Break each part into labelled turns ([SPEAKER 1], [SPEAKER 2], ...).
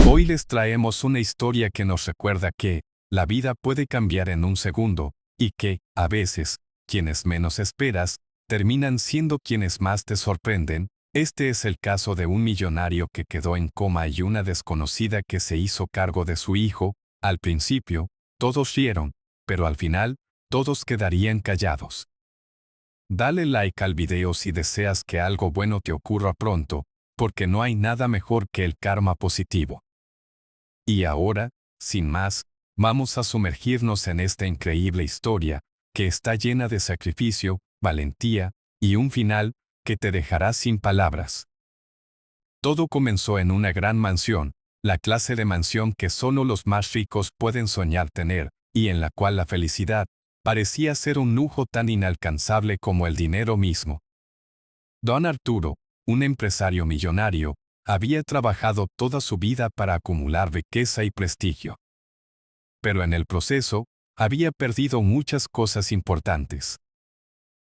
[SPEAKER 1] Hoy les traemos una historia que nos recuerda que la vida puede cambiar en un segundo y que, a veces, quienes menos esperas, terminan siendo quienes más te sorprenden. Este es el caso de un millonario que quedó en coma y una desconocida que se hizo cargo de su hijo. Al principio, todos rieron, pero al final, todos quedarían callados. Dale like al video si deseas que algo bueno te ocurra pronto, porque no hay nada mejor que el karma positivo. Y ahora, sin más, vamos a sumergirnos en esta increíble historia, que está llena de sacrificio, valentía, y un final que te dejará sin palabras. Todo comenzó en una gran mansión, la clase de mansión que solo los más ricos pueden soñar tener, y en la cual la felicidad parecía ser un lujo tan inalcanzable como el dinero mismo. Don Arturo, un empresario millonario, había trabajado toda su vida para acumular riqueza y prestigio. Pero en el proceso, había perdido muchas cosas importantes.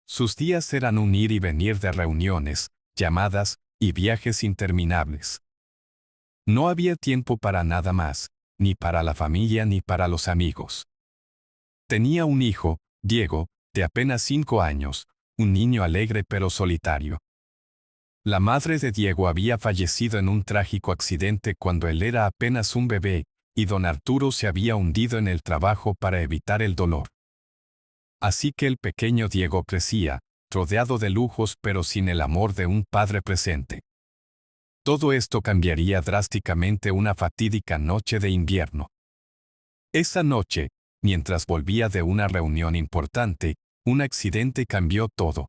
[SPEAKER 1] Sus días eran un ir y venir de reuniones, llamadas y viajes interminables. No había tiempo para nada más, ni para la familia ni para los amigos. Tenía un hijo, Diego, de apenas 5 años, un niño alegre pero solitario. La madre de Diego había fallecido en un trágico accidente cuando él era apenas un bebé, y don Arturo se había hundido en el trabajo para evitar el dolor. Así que el pequeño Diego crecía, rodeado de lujos pero sin el amor de un padre presente. Todo esto cambiaría drásticamente una fatídica noche de invierno. Esa noche, mientras volvía de una reunión importante, un accidente cambió todo.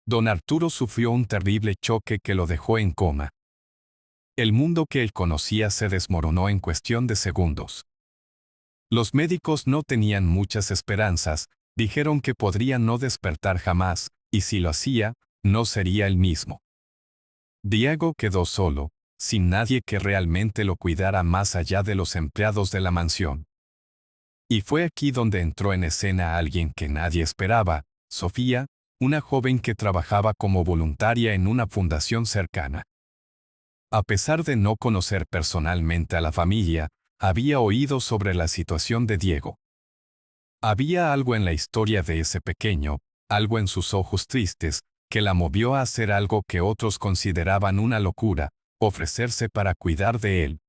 [SPEAKER 1] Don Arturo sufrió un terrible choque que lo dejó en coma. El mundo que él conocía se desmoronó en cuestión de segundos. Los médicos no tenían muchas esperanzas, dijeron que podría no despertar jamás, y si lo hacía, no sería el mismo. Diego quedó solo, sin nadie que realmente lo cuidara más allá de los empleados de la mansión. Y fue aquí donde entró en escena alguien que nadie esperaba, Sofía, una joven que trabajaba como voluntaria en una fundación cercana. A pesar de no conocer personalmente a la familia, había oído sobre la situación de Diego. Había algo en la historia de ese pequeño, algo en sus ojos tristes, que la movió a hacer algo que otros consideraban una locura, ofrecerse para cuidar de él.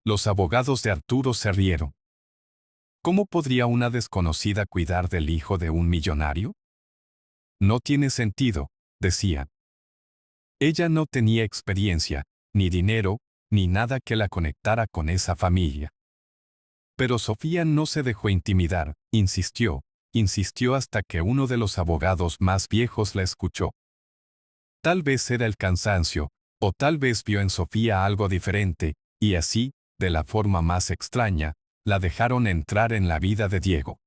[SPEAKER 1] Los abogados de Arturo se rieron. ¿Cómo podría una desconocida cuidar del hijo de un millonario? No tiene sentido, decían. Ella no tenía experiencia, ni dinero, ni nada que la conectara con esa familia. Pero Sofía no se dejó intimidar, insistió hasta que uno de los abogados más viejos la escuchó. Tal vez era el cansancio, o tal vez vio en Sofía algo diferente, y así, de la forma más extraña, la dejaron entrar en la vida de Diego.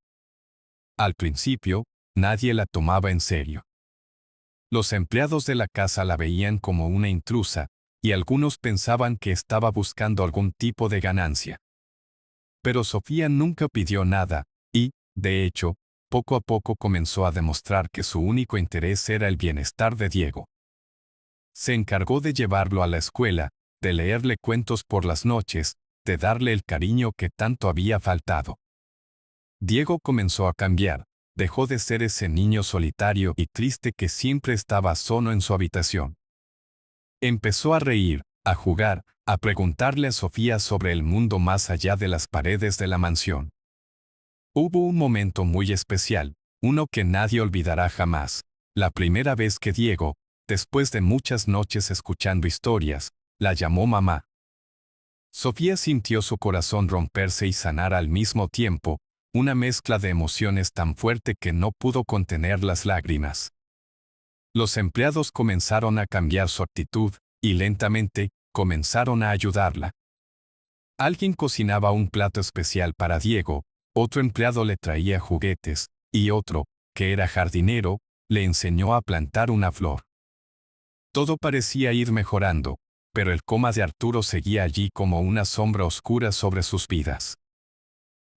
[SPEAKER 1] Al principio, nadie la tomaba en serio. Los empleados de la casa la veían como una intrusa, y algunos pensaban que estaba buscando algún tipo de ganancia. Pero Sofía nunca pidió nada, y, de hecho, poco a poco comenzó a demostrar que su único interés era el bienestar de Diego. Se encargó de llevarlo a la escuela, de leerle cuentos por las noches, de darle el cariño que tanto había faltado. Diego comenzó a cambiar, dejó de ser ese niño solitario y triste que siempre estaba solo en su habitación. Empezó a reír, a jugar, a preguntarle a Sofía sobre el mundo más allá de las paredes de la mansión. Hubo un momento muy especial, uno que nadie olvidará jamás, la primera vez que Diego, después de muchas noches escuchando historias, la llamó mamá. Sofía sintió su corazón romperse y sanar al mismo tiempo, una mezcla de emociones tan fuerte que no pudo contener las lágrimas. Los empleados comenzaron a cambiar su actitud, y lentamente, comenzaron a ayudarla. Alguien cocinaba un plato especial para Diego, otro empleado le traía juguetes, y otro, que era jardinero, le enseñó a plantar una flor. Todo parecía ir mejorando, pero el coma de Arturo seguía allí como una sombra oscura sobre sus vidas.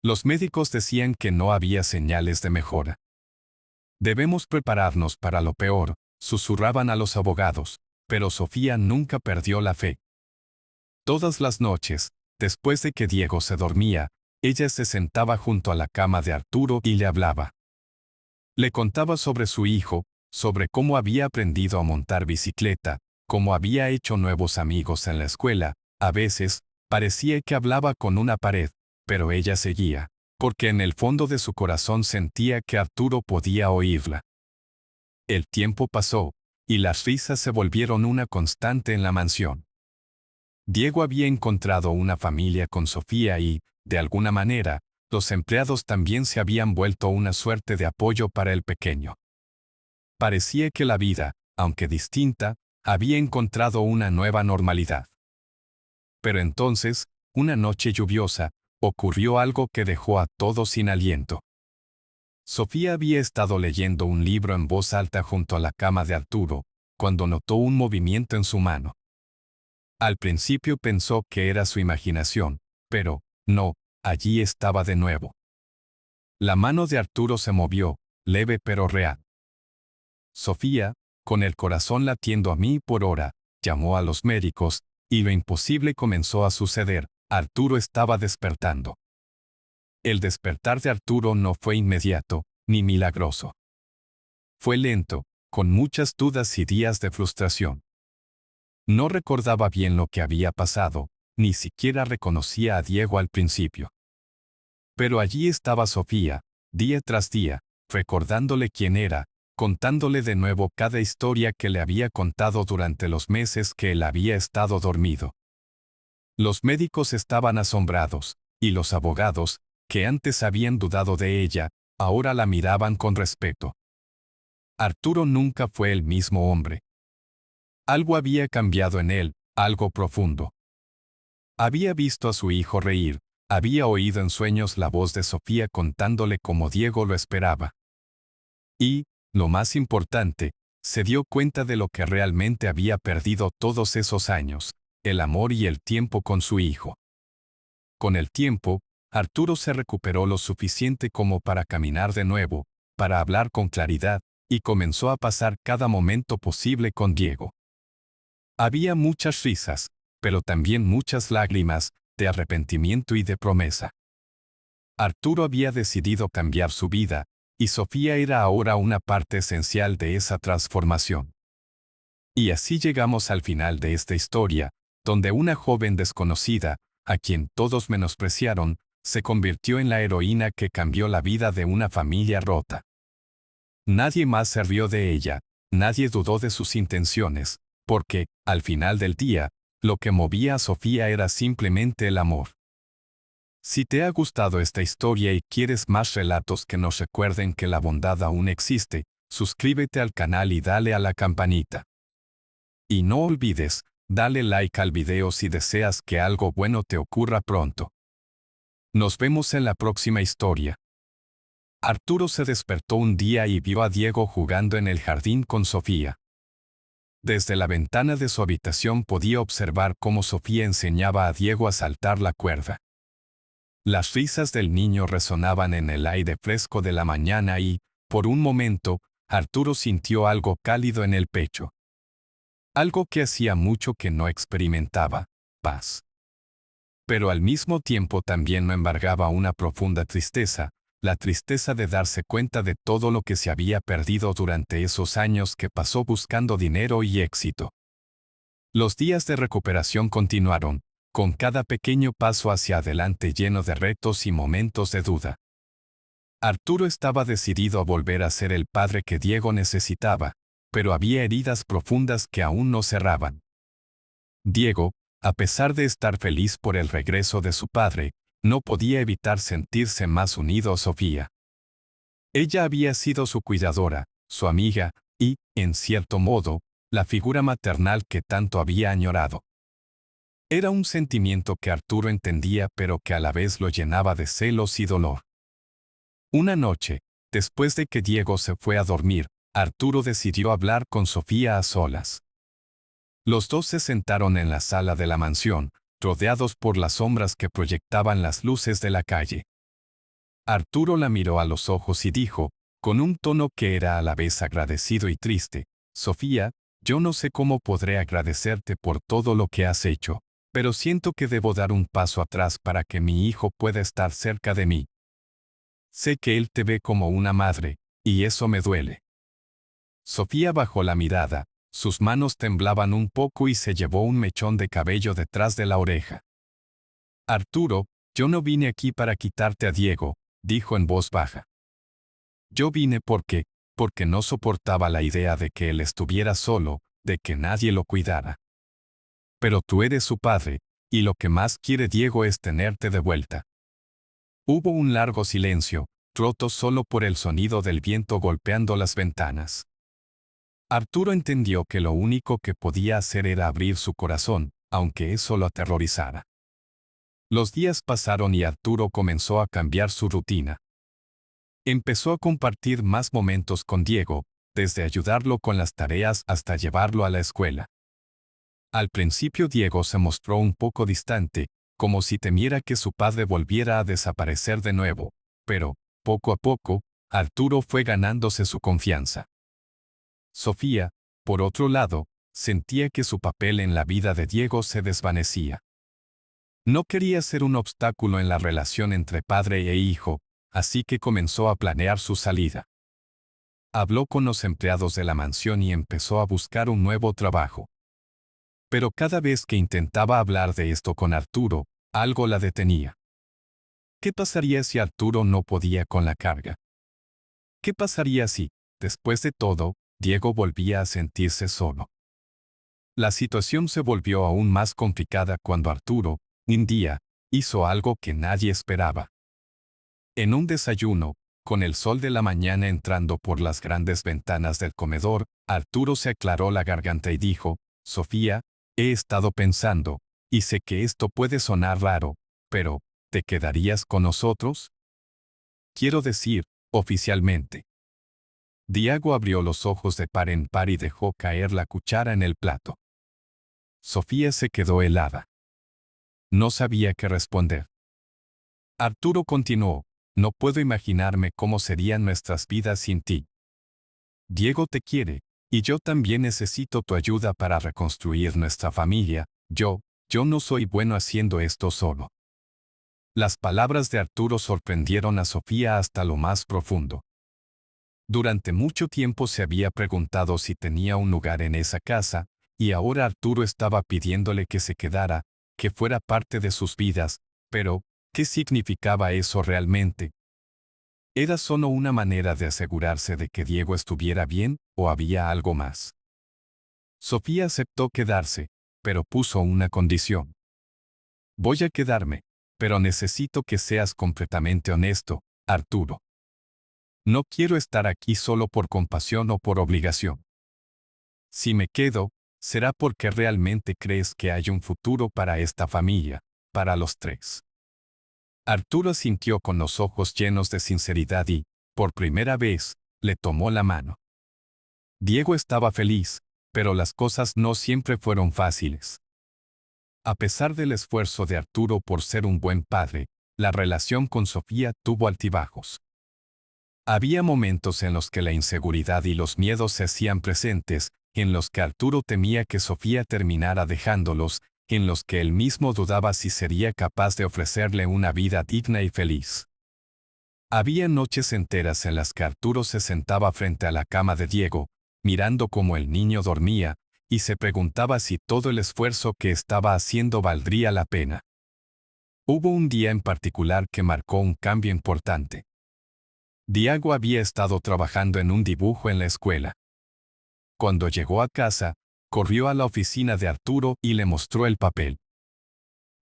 [SPEAKER 1] Los médicos decían que no había señales de mejora. Debemos prepararnos para lo peor, susurraban a los abogados, pero Sofía nunca perdió la fe. Todas las noches, después de que Diego se dormía, ella se sentaba junto a la cama de Arturo y le hablaba. Le contaba sobre su hijo, sobre cómo había aprendido a montar bicicleta, cómo había hecho nuevos amigos en la escuela. A veces, parecía que hablaba con una pared, pero ella seguía, porque en el fondo de su corazón sentía que Arturo podía oírla. El tiempo pasó, y las risas se volvieron una constante en la mansión. Diego había encontrado una familia con Sofía y, de alguna manera, los empleados también se habían vuelto una suerte de apoyo para el pequeño. Parecía que la vida, aunque distinta, había encontrado una nueva normalidad. Pero entonces, una noche lluviosa, ocurrió algo que dejó a todos sin aliento. Sofía había estado leyendo un libro en voz alta junto a la cama de Arturo, cuando notó un movimiento en su mano. Al principio pensó que era su imaginación, pero, no, allí estaba de nuevo. La mano de Arturo se movió, leve pero real. Sofía, con el corazón latiendo a mil por hora, llamó a los médicos, y lo imposible comenzó a suceder. Arturo estaba despertando. El despertar de Arturo no fue inmediato, ni milagroso. Fue lento, con muchas dudas y días de frustración. No recordaba bien lo que había pasado, ni siquiera reconocía a Diego al principio. Pero allí estaba Sofía, día tras día, recordándole quién era, contándole de nuevo cada historia que le había contado durante los meses que él había estado dormido. Los médicos estaban asombrados, y los abogados, que antes habían dudado de ella, ahora la miraban con respeto. Arturo nunca fue el mismo hombre. Algo había cambiado en él, algo profundo. Había visto a su hijo reír, había oído en sueños la voz de Sofía contándole cómo Diego lo esperaba. Y, lo más importante, se dio cuenta de lo que realmente había perdido todos esos años, el amor y el tiempo con su hijo. Con el tiempo, Arturo se recuperó lo suficiente como para caminar de nuevo, para hablar con claridad, y comenzó a pasar cada momento posible con Diego. Había muchas risas, pero también muchas lágrimas, de arrepentimiento y de promesa. Arturo había decidido cambiar su vida, y Sofía era ahora una parte esencial de esa transformación. Y así llegamos al final de esta historia, donde una joven desconocida, a quien todos menospreciaron, se convirtió en la heroína que cambió la vida de una familia rota. Nadie más se rió de ella, nadie dudó de sus intenciones, porque, al final del día, lo que movía a Sofía era simplemente el amor. Si te ha gustado esta historia y quieres más relatos que nos recuerden que la bondad aún existe, suscríbete al canal y dale a la campanita. Y no olvides, dale like al video si deseas que algo bueno te ocurra pronto. Nos vemos en la próxima historia. Arturo se despertó un día y vio a Diego jugando en el jardín con Sofía. Desde la ventana de su habitación podía observar cómo Sofía enseñaba a Diego a saltar la cuerda. Las risas del niño resonaban en el aire fresco de la mañana y, por un momento, Arturo sintió algo cálido en el pecho. Algo que hacía mucho que no experimentaba, paz. Pero al mismo tiempo también lo embargaba una profunda tristeza, la tristeza de darse cuenta de todo lo que se había perdido durante esos años que pasó buscando dinero y éxito. Los días de recuperación continuaron, con cada pequeño paso hacia adelante lleno de retos y momentos de duda. Arturo estaba decidido a volver a ser el padre que Diego necesitaba, pero había heridas profundas que aún no cerraban. Diego, a pesar de estar feliz por el regreso de su padre, no podía evitar sentirse más unido a Sofía. Ella había sido su cuidadora, su amiga, y, en cierto modo, la figura maternal que tanto había añorado. Era un sentimiento que Arturo entendía pero que a la vez lo llenaba de celos y dolor. Una noche, después de que Diego se fue a dormir, Arturo decidió hablar con Sofía a solas. Los dos se sentaron en la sala de la mansión, rodeados por las sombras que proyectaban las luces de la calle. Arturo la miró a los ojos y dijo, con un tono que era a la vez agradecido y triste, «Sofía, yo no sé cómo podré agradecerte por todo lo que has hecho, Pero siento que debo dar un paso atrás para que mi hijo pueda estar cerca de mí. Sé que él te ve como una madre, y eso me duele. Sofía bajó la mirada, sus manos temblaban un poco y se llevó un mechón de cabello detrás de la oreja. Arturo, yo no vine aquí para quitarte a Diego, dijo en voz baja. Yo vine porque no soportaba la idea de que él estuviera solo, de que nadie lo cuidara. Pero tú eres su padre, y lo que más quiere Diego es tenerte de vuelta. Hubo un largo silencio, roto solo por el sonido del viento golpeando las ventanas. Arturo entendió que lo único que podía hacer era abrir su corazón, aunque eso lo aterrorizara. Los días pasaron y Arturo comenzó a cambiar su rutina. Empezó a compartir más momentos con Diego, desde ayudarlo con las tareas hasta llevarlo a la escuela. Al principio Diego se mostró un poco distante, como si temiera que su padre volviera a desaparecer de nuevo, pero, poco a poco, Arturo fue ganándose su confianza. Sofía, por otro lado, sentía que su papel en la vida de Diego se desvanecía. No quería ser un obstáculo en la relación entre padre e hijo, así que comenzó a planear su salida. Habló con los empleados de la mansión y empezó a buscar un nuevo trabajo. Pero cada vez que intentaba hablar de esto con Arturo, algo la detenía. ¿Qué pasaría si Arturo no podía con la carga? ¿Qué pasaría si, después de todo, Diego volvía a sentirse solo? La situación se volvió aún más complicada cuando Arturo, un día, hizo algo que nadie esperaba. En un desayuno, con el sol de la mañana entrando por las grandes ventanas del comedor, Arturo se aclaró la garganta y dijo, Sofía, he estado pensando, y sé que esto puede sonar raro, pero, ¿te quedarías con nosotros? Quiero decir, oficialmente. Diego abrió los ojos de par en par y dejó caer la cuchara en el plato. Sofía se quedó helada. No sabía qué responder. Arturo continuó, no puedo imaginarme cómo serían nuestras vidas sin ti. Diego te quiere, y yo también necesito tu ayuda para reconstruir nuestra familia. Yo no soy bueno haciendo esto solo. Las palabras de Arturo sorprendieron a Sofía hasta lo más profundo. Durante mucho tiempo se había preguntado si tenía un lugar en esa casa, y ahora Arturo estaba pidiéndole que se quedara, que fuera parte de sus vidas, pero, ¿qué significaba eso realmente? ¿Era solo una manera de asegurarse de que Diego estuviera bien, o había algo más? Sofía aceptó quedarse, pero puso una condición. Voy a quedarme, pero necesito que seas completamente honesto, Arturo. No quiero estar aquí solo por compasión o por obligación. Si me quedo, será porque realmente crees que hay un futuro para esta familia, para los tres. Arturo asintió con los ojos llenos de sinceridad y, por primera vez, le tomó la mano. Diego estaba feliz, pero las cosas no siempre fueron fáciles. A pesar del esfuerzo de Arturo por ser un buen padre, la relación con Sofía tuvo altibajos. Había momentos en los que la inseguridad y los miedos se hacían presentes, en los que Arturo temía que Sofía terminara dejándolos, en los que él mismo dudaba si sería capaz de ofrecerle una vida digna y feliz. Había noches enteras en las que Arturo se sentaba frente a la cama de Diego, mirando cómo el niño dormía, y se preguntaba si todo el esfuerzo que estaba haciendo valdría la pena. Hubo un día en particular que marcó un cambio importante. Diego había estado trabajando en un dibujo en la escuela. Cuando llegó a casa, corrió a la oficina de Arturo y le mostró el papel.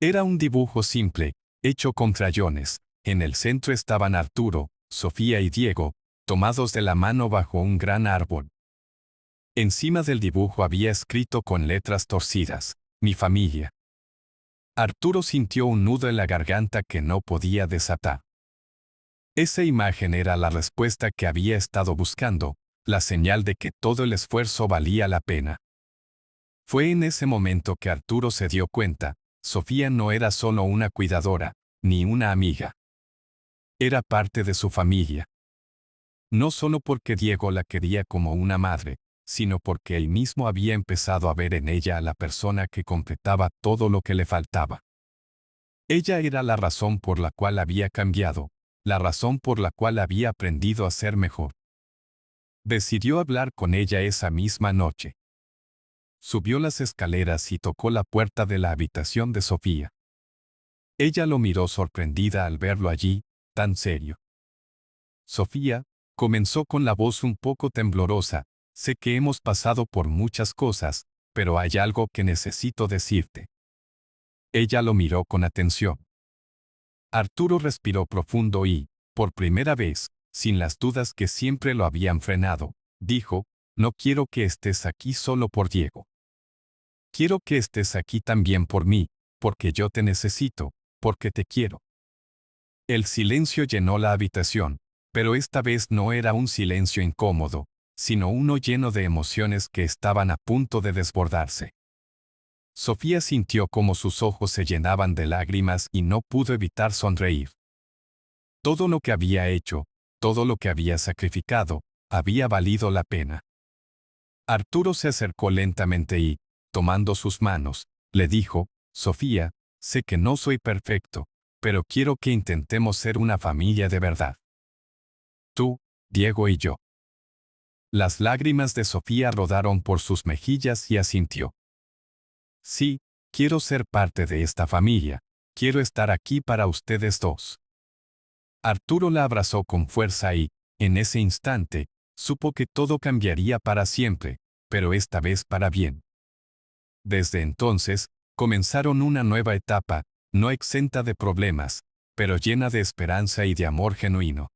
[SPEAKER 1] Era un dibujo simple, hecho con crayones. En el centro estaban Arturo, Sofía y Diego, tomados de la mano bajo un gran árbol. Encima del dibujo había escrito con letras torcidas, mi familia. Arturo sintió un nudo en la garganta que no podía desatar. Esa imagen era la respuesta que había estado buscando, la señal de que todo el esfuerzo valía la pena. Fue en ese momento que Arturo se dio cuenta, Sofía no era solo una cuidadora, ni una amiga. Era parte de su familia. No solo porque Diego la quería como una madre, sino porque él mismo había empezado a ver en ella a la persona que completaba todo lo que le faltaba. Ella era la razón por la cual había cambiado, la razón por la cual había aprendido a ser mejor. Decidió hablar con ella esa misma noche. Subió las escaleras y tocó la puerta de la habitación de Sofía. Ella lo miró sorprendida al verlo allí, tan serio. Sofía, comenzó con la voz un poco temblorosa, sé que hemos pasado por muchas cosas, pero hay algo que necesito decirte. Ella lo miró con atención. Arturo respiró profundo y, por primera vez, sin las dudas que siempre lo habían frenado, dijo, no quiero que estés aquí solo por Diego. Quiero que estés aquí también por mí, porque yo te necesito, porque te quiero. El silencio llenó la habitación, pero esta vez no era un silencio incómodo, sino uno lleno de emociones que estaban a punto de desbordarse. Sofía sintió cómo sus ojos se llenaban de lágrimas y no pudo evitar sonreír. Todo lo que había hecho, todo lo que había sacrificado, había valido la pena. Arturo se acercó lentamente y, tomando sus manos, le dijo, Sofía, sé que no soy perfecto, pero quiero que intentemos ser una familia de verdad. Tú, Diego y yo. Las lágrimas de Sofía rodaron por sus mejillas y asintió. Sí, quiero ser parte de esta familia, quiero estar aquí para ustedes dos. Arturo la abrazó con fuerza y, en ese instante, supo que todo cambiaría para siempre, pero esta vez para bien. Desde entonces, comenzaron una nueva etapa, no exenta de problemas, pero llena de esperanza y de amor genuino.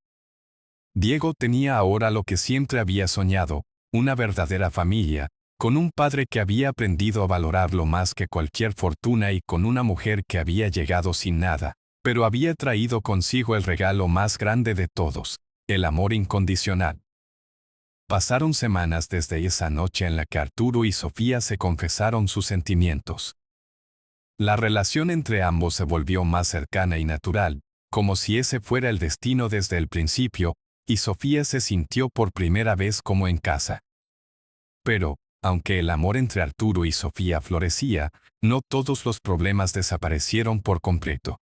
[SPEAKER 1] Diego tenía ahora lo que siempre había soñado, una verdadera familia, con un padre que había aprendido a valorarlo más que cualquier fortuna y con una mujer que había llegado sin nada, pero había traído consigo el regalo más grande de todos, el amor incondicional. Pasaron semanas desde esa noche en la que Arturo y Sofía se confesaron sus sentimientos. La relación entre ambos se volvió más cercana y natural, como si ese fuera el destino desde el principio, y Sofía se sintió por primera vez como en casa. Pero, aunque el amor entre Arturo y Sofía florecía, no todos los problemas desaparecieron por completo.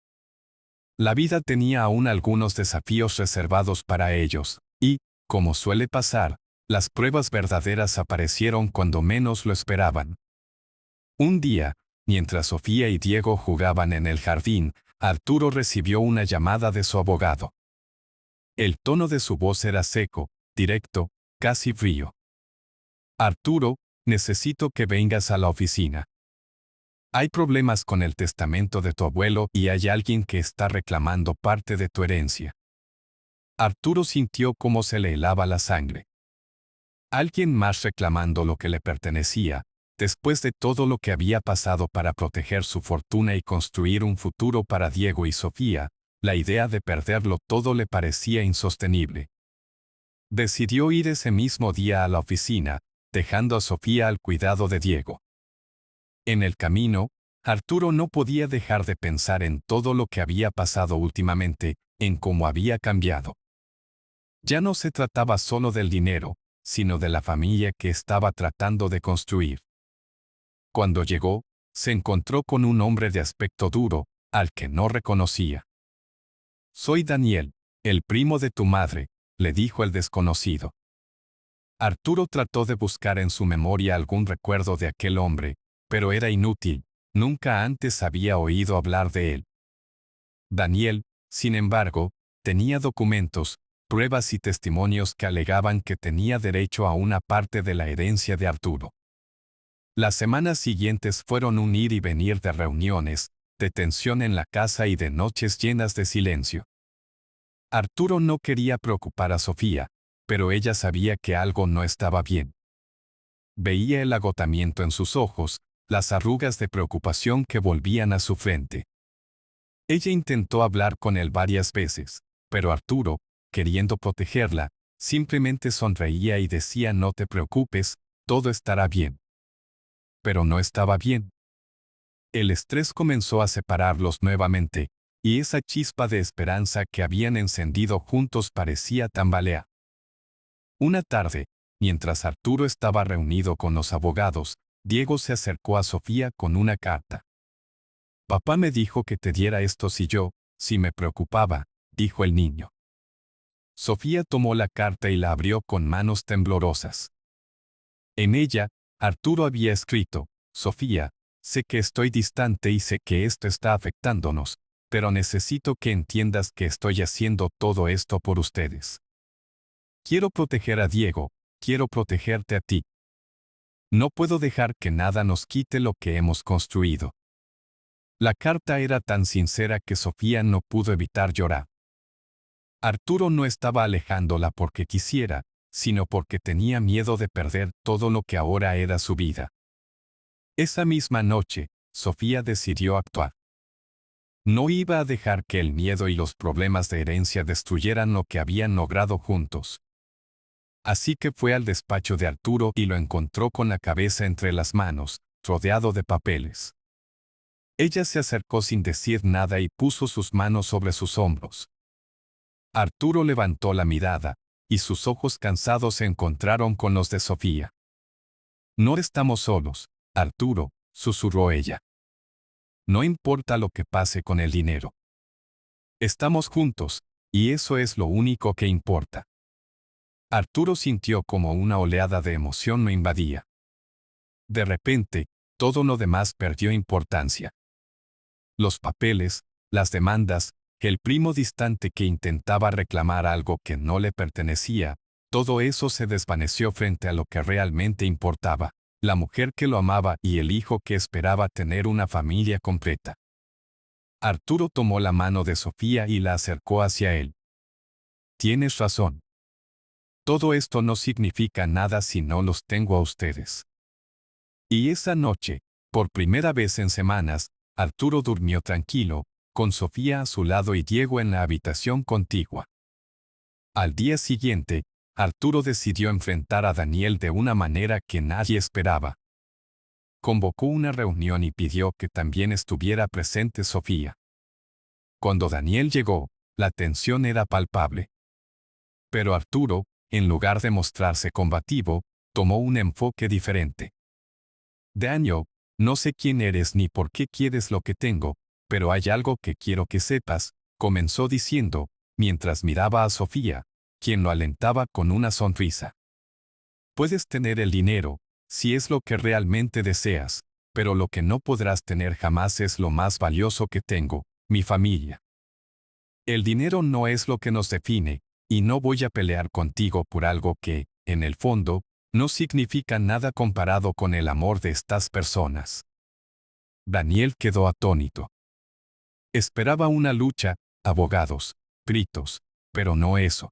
[SPEAKER 1] La vida tenía aún algunos desafíos reservados para ellos, y, como suele pasar, las pruebas verdaderas aparecieron cuando menos lo esperaban. Un día, mientras Sofía y Diego jugaban en el jardín, Arturo recibió una llamada de su abogado. El tono de su voz era seco, directo, casi frío. Arturo, necesito que vengas a la oficina. Hay problemas con el testamento de tu abuelo y hay alguien que está reclamando parte de tu herencia. Arturo sintió cómo se le helaba la sangre. Alguien más reclamando lo que le pertenecía, después de todo lo que había pasado para proteger su fortuna y construir un futuro para Diego y Sofía, la idea de perderlo todo le parecía insostenible. Decidió ir ese mismo día a la oficina, dejando a Sofía al cuidado de Diego. En el camino, Arturo no podía dejar de pensar en todo lo que había pasado últimamente, en cómo había cambiado. Ya no se trataba solo del dinero, sino de la familia que estaba tratando de construir. Cuando llegó, se encontró con un hombre de aspecto duro, al que no reconocía. Soy Daniel, el primo de tu madre, le dijo el desconocido. Arturo trató de buscar en su memoria algún recuerdo de aquel hombre, pero era inútil, nunca antes había oído hablar de él. Daniel, sin embargo, tenía documentos, pruebas y testimonios que alegaban que tenía derecho a una parte de la herencia de Arturo. Las semanas siguientes fueron un ir y venir de reuniones, de tensión en la casa y de noches llenas de silencio. Arturo no quería preocupar a Sofía, pero ella sabía que algo no estaba bien. Veía el agotamiento en sus ojos, las arrugas de preocupación que volvían a su frente. Ella intentó hablar con él varias veces, pero Arturo, queriendo protegerla, simplemente sonreía y decía no te preocupes, todo estará bien. Pero no estaba bien. El estrés comenzó a separarlos nuevamente, y esa chispa de esperanza que habían encendido juntos parecía tambalear. Una tarde, Mientras Arturo estaba reunido con los abogados, Diego se acercó a Sofía con una carta. Papá me dijo que te diera esto si me preocupaba, dijo el niño. Sofía tomó la carta y la abrió con manos temblorosas. En ella, Arturo había escrito: Sofía, sé que estoy distante y sé que esto está afectándonos, pero necesito que entiendas que estoy haciendo todo esto por ustedes. Quiero proteger a Diego, quiero protegerte a ti. No puedo dejar que nada nos quite lo que hemos construido. La carta era tan sincera que Sofía no pudo evitar llorar. Arturo no estaba alejándola porque quisiera, sino porque tenía miedo de perder todo lo que ahora era su vida. Esa misma noche, Sofía decidió actuar. No iba a dejar que el miedo y los problemas de herencia destruyeran lo que habían logrado juntos. Así que fue al despacho de Arturo y lo encontró con la cabeza entre las manos, rodeado de papeles. Ella se acercó sin decir nada y puso sus manos sobre sus hombros. Arturo levantó la mirada, y sus ojos cansados se encontraron con los de Sofía. No estamos solos, Arturo, susurró ella. No importa lo que pase con el dinero. Estamos juntos, y eso es lo único que importa. Arturo sintió como una oleada de emoción lo invadía. De repente, todo lo demás perdió importancia. Los papeles, las demandas, el primo distante que intentaba reclamar algo que no le pertenecía, todo eso se desvaneció frente a lo que realmente importaba, la mujer que lo amaba y el hijo que esperaba tener una familia completa. Arturo tomó la mano de Sofía y la acercó hacia él. Tienes razón. Todo esto no significa nada si no los tengo a ustedes. Y esa noche, por primera vez en semanas, Arturo durmió tranquilo, con Sofía a su lado y Diego en la habitación contigua. Al día siguiente, Arturo decidió enfrentar a Daniel de una manera que nadie esperaba. Convocó una reunión y pidió que también estuviera presente Sofía. Cuando Daniel llegó, la tensión era palpable. Pero Arturo, en lugar de mostrarse combativo, tomó un enfoque diferente. Daniel, no sé quién eres ni por qué quieres lo que tengo, pero hay algo que quiero que sepas, comenzó diciendo, mientras miraba a Sofía, quien lo alentaba con una sonrisa. Puedes tener el dinero, si es lo que realmente deseas, pero lo que no podrás tener jamás es lo más valioso que tengo, mi familia. El dinero no es lo que nos define, y no voy a pelear contigo por algo que, en el fondo, no significa nada comparado con el amor de estas personas. Daniel quedó atónito. Esperaba una lucha, abogados, gritos, pero no eso.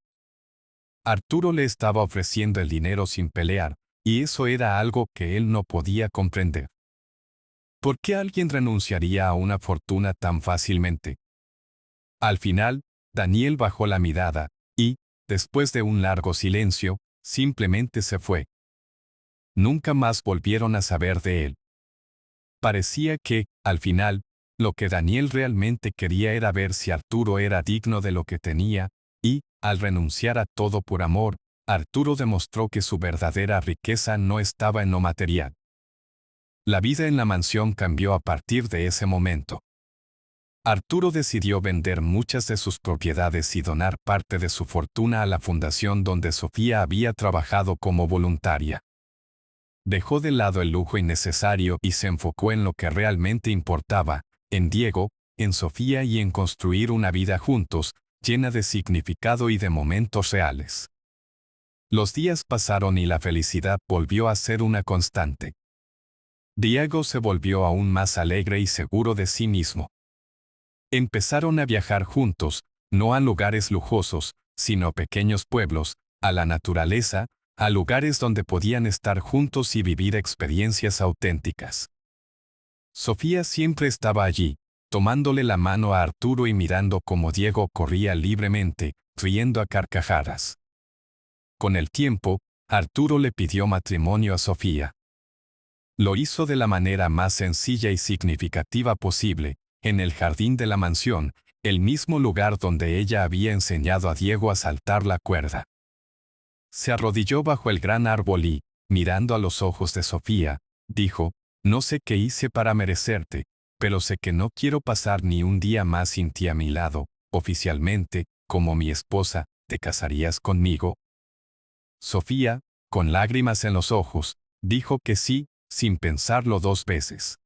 [SPEAKER 1] Arturo le estaba ofreciendo el dinero sin pelear, y eso era algo que él no podía comprender. ¿Por qué alguien renunciaría a una fortuna tan fácilmente? Al final, Daniel bajó la mirada, y, después de un largo silencio, simplemente se fue. Nunca más volvieron a saber de él. Parecía que, al final, lo que Daniel realmente quería era ver si Arturo era digno de lo que tenía, y, al renunciar a todo por amor, Arturo demostró que su verdadera riqueza no estaba en lo material. La vida en la mansión cambió a partir de ese momento. Arturo decidió vender muchas de sus propiedades y donar parte de su fortuna a la fundación donde Sofía había trabajado como voluntaria. Dejó de lado el lujo innecesario y se enfocó en lo que realmente importaba, en Diego, en Sofía y en construir una vida juntos, llena de significado y de momentos reales. Los días pasaron y la felicidad volvió a ser una constante. Diego se volvió aún más alegre y seguro de sí mismo. Empezaron a viajar juntos, no a lugares lujosos, sino a pequeños pueblos, a la naturaleza, a lugares donde podían estar juntos y vivir experiencias auténticas. Sofía siempre estaba allí, tomándole la mano a Arturo y mirando cómo Diego corría libremente, riendo a carcajadas. Con el tiempo, Arturo le pidió matrimonio a Sofía. Lo hizo de la manera más sencilla y significativa posible, en el jardín de la mansión, el mismo lugar donde ella había enseñado a Diego a saltar la cuerda. Se arrodilló bajo el gran árbol y, mirando a los ojos de Sofía, dijo, no sé qué hice para merecerte, pero sé que no quiero pasar ni un día más sin ti a mi lado. Oficialmente, como mi esposa, ¿te casarías conmigo? Sofía, con lágrimas en los ojos, dijo que sí, sin pensarlo 2 veces.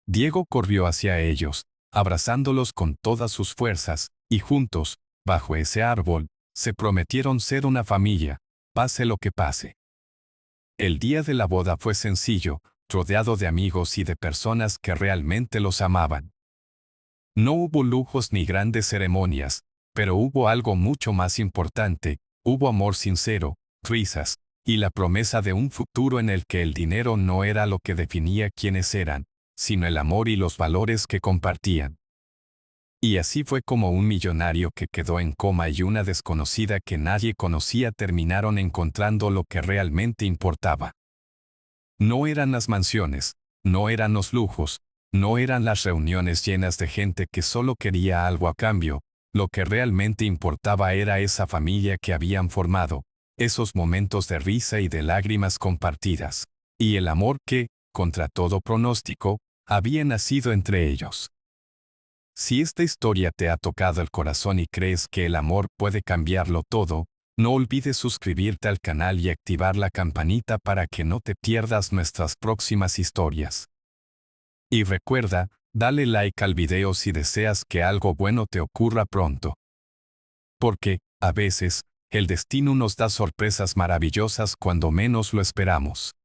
[SPEAKER 1] Diego corrió hacia ellos, abrazándolos con todas sus fuerzas, y juntos, bajo ese árbol, se prometieron ser una familia, pase lo que pase. El día de la boda fue sencillo, rodeado de amigos y de personas que realmente los amaban. No hubo lujos ni grandes ceremonias, pero hubo algo mucho más importante, hubo amor sincero, risas, y la promesa de un futuro en el que el dinero no era lo que definía quiénes eran, sino el amor y los valores que compartían. Y así fue como un millonario que quedó en coma y una desconocida que nadie conocía terminaron encontrando lo que realmente importaba. No eran las mansiones, no eran los lujos, no eran las reuniones llenas de gente que solo quería algo a cambio, lo que realmente importaba era esa familia que habían formado, esos momentos de risa y de lágrimas compartidas, y el amor que, contra todo pronóstico, había nacido entre ellos. Si esta historia te ha tocado el corazón y crees que el amor puede cambiarlo todo, no olvides suscribirte al canal y activar la campanita para que no te pierdas nuestras próximas historias. Y recuerda, dale like al video si deseas que algo bueno te ocurra pronto. Porque, a veces, el destino nos da sorpresas maravillosas cuando menos lo esperamos.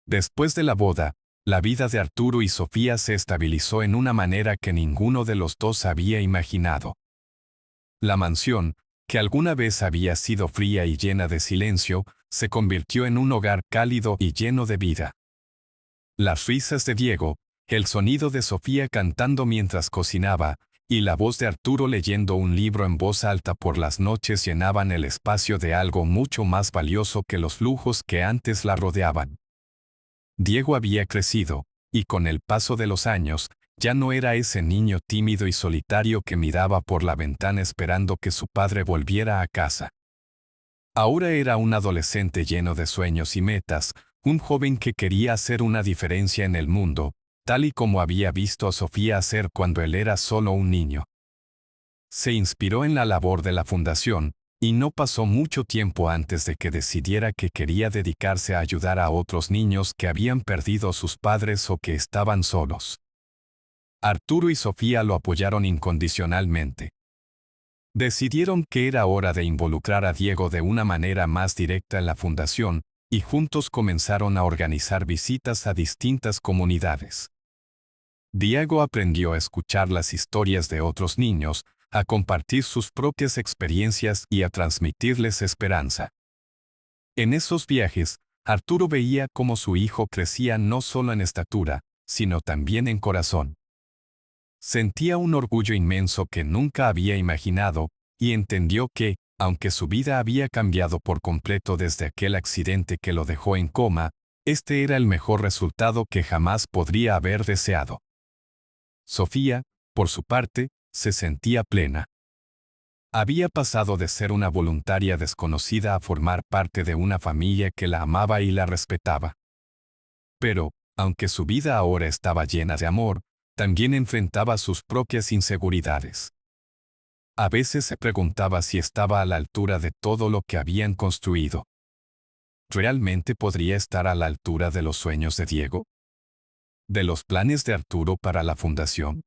[SPEAKER 1] Después de la boda, la vida de Arturo y Sofía se estabilizó en una manera que ninguno de los dos había imaginado. La mansión, que alguna vez había sido fría y llena de silencio, se convirtió en un hogar cálido y lleno de vida. Las risas de Diego, el sonido de Sofía cantando mientras cocinaba, y la voz de Arturo leyendo un libro en voz alta por las noches llenaban el espacio de algo mucho más valioso que los lujos que antes la rodeaban. Diego había crecido, y con el paso de los años, ya no era ese niño tímido y solitario que miraba por la ventana esperando que su padre volviera a casa. Ahora era un adolescente lleno de sueños y metas, un joven que quería hacer una diferencia en el mundo, tal y como había visto a Sofía hacer cuando él era solo un niño. Se inspiró en la labor de la fundación, y no pasó mucho tiempo antes de que decidiera que quería dedicarse a ayudar a otros niños que habían perdido a sus padres o que estaban solos. Arturo y Sofía lo apoyaron incondicionalmente. Decidieron que era hora de involucrar a Diego de una manera más directa en la fundación, y juntos comenzaron a organizar visitas a distintas comunidades. Diego aprendió a escuchar las historias de otros niños, a compartir sus propias experiencias y a transmitirles esperanza. En esos viajes, Arturo veía cómo su hijo crecía no solo en estatura, sino también en corazón. Sentía un orgullo inmenso que nunca había imaginado, y entendió que, aunque su vida había cambiado por completo desde aquel accidente que lo dejó en coma, este era el mejor resultado que jamás podría haber deseado. Sofía, por su parte, se sentía plena. Había pasado de ser una voluntaria desconocida a formar parte de una familia que la amaba y la respetaba. Pero, aunque su vida ahora estaba llena de amor, también enfrentaba sus propias inseguridades. A veces se preguntaba si estaba a la altura de todo lo que habían construido. ¿Realmente podría estar a la altura de los sueños de Diego? ¿De los planes de Arturo para la fundación?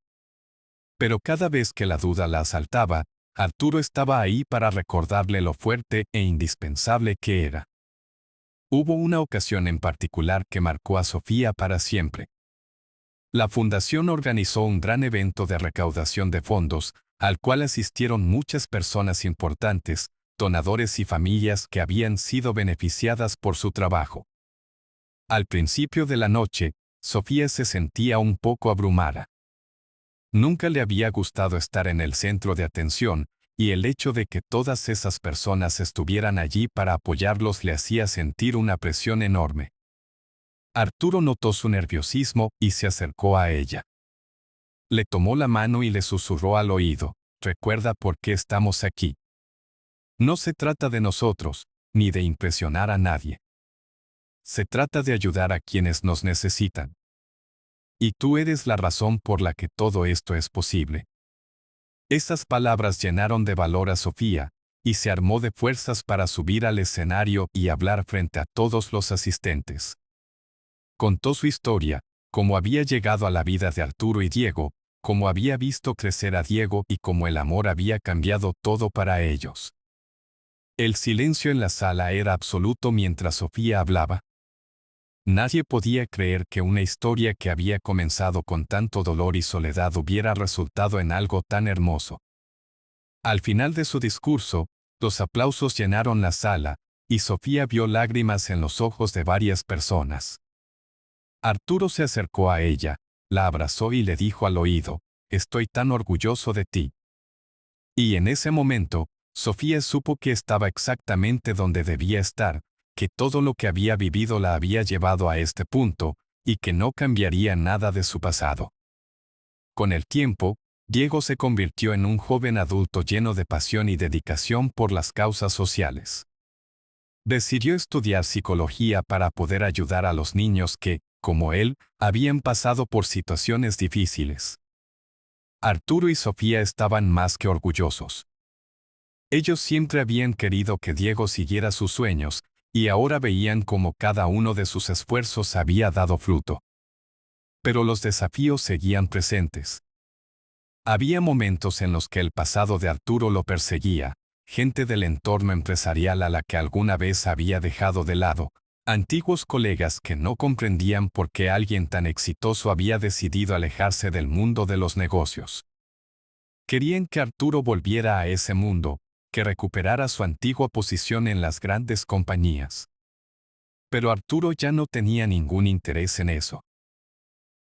[SPEAKER 1] Pero cada vez que la duda la asaltaba, Arturo estaba ahí para recordarle lo fuerte e indispensable que era. Hubo una ocasión en particular que marcó a Sofía para siempre. La fundación organizó un gran evento de recaudación de fondos, al cual asistieron muchas personas importantes, donadores y familias que habían sido beneficiadas por su trabajo. Al principio de la noche, Sofía se sentía un poco abrumada. Nunca le había gustado estar en el centro de atención, y el hecho de que todas esas personas estuvieran allí para apoyarlos le hacía sentir una presión enorme. Arturo notó su nerviosismo y se acercó a ella. Le tomó la mano y le susurró al oído, «Recuerda por qué estamos aquí. No se trata de nosotros, ni de impresionar a nadie. Se trata de ayudar a quienes nos necesitan. Y tú eres la razón por la que todo esto es posible. Estas palabras llenaron de valor a Sofía, y se armó de fuerzas para subir al escenario y hablar frente a todos los asistentes. Contó su historia, cómo había llegado a la vida de Arturo y Diego, cómo había visto crecer a Diego y cómo el amor había cambiado todo para ellos. El silencio en la sala era absoluto mientras Sofía hablaba. Nadie podía creer que una historia que había comenzado con tanto dolor y soledad hubiera resultado en algo tan hermoso. Al final de su discurso, los aplausos llenaron la sala, y Sofía vio lágrimas en los ojos de varias personas. Arturo se acercó a ella, la abrazó y le dijo al oído, «Estoy tan orgulloso de ti». Y en ese momento, Sofía supo que estaba exactamente donde debía estar, que todo lo que había vivido la había llevado a este punto, y que no cambiaría nada de su pasado. Con el tiempo, Diego se convirtió en un joven adulto lleno de pasión y dedicación por las causas sociales. Decidió estudiar psicología para poder ayudar a los niños que, como él, habían pasado por situaciones difíciles. Arturo y Sofía estaban más que orgullosos. Ellos siempre habían querido que Diego siguiera sus sueños, y ahora veían cómo cada uno de sus esfuerzos había dado fruto. Pero los desafíos seguían presentes. Había momentos en los que el pasado de Arturo lo perseguía, gente del entorno empresarial a la que alguna vez había dejado de lado, antiguos colegas que no comprendían por qué alguien tan exitoso había decidido alejarse del mundo de los negocios. Querían que Arturo volviera a ese mundo, que recuperara su antigua posición en las grandes compañías. Pero Arturo ya no tenía ningún interés en eso.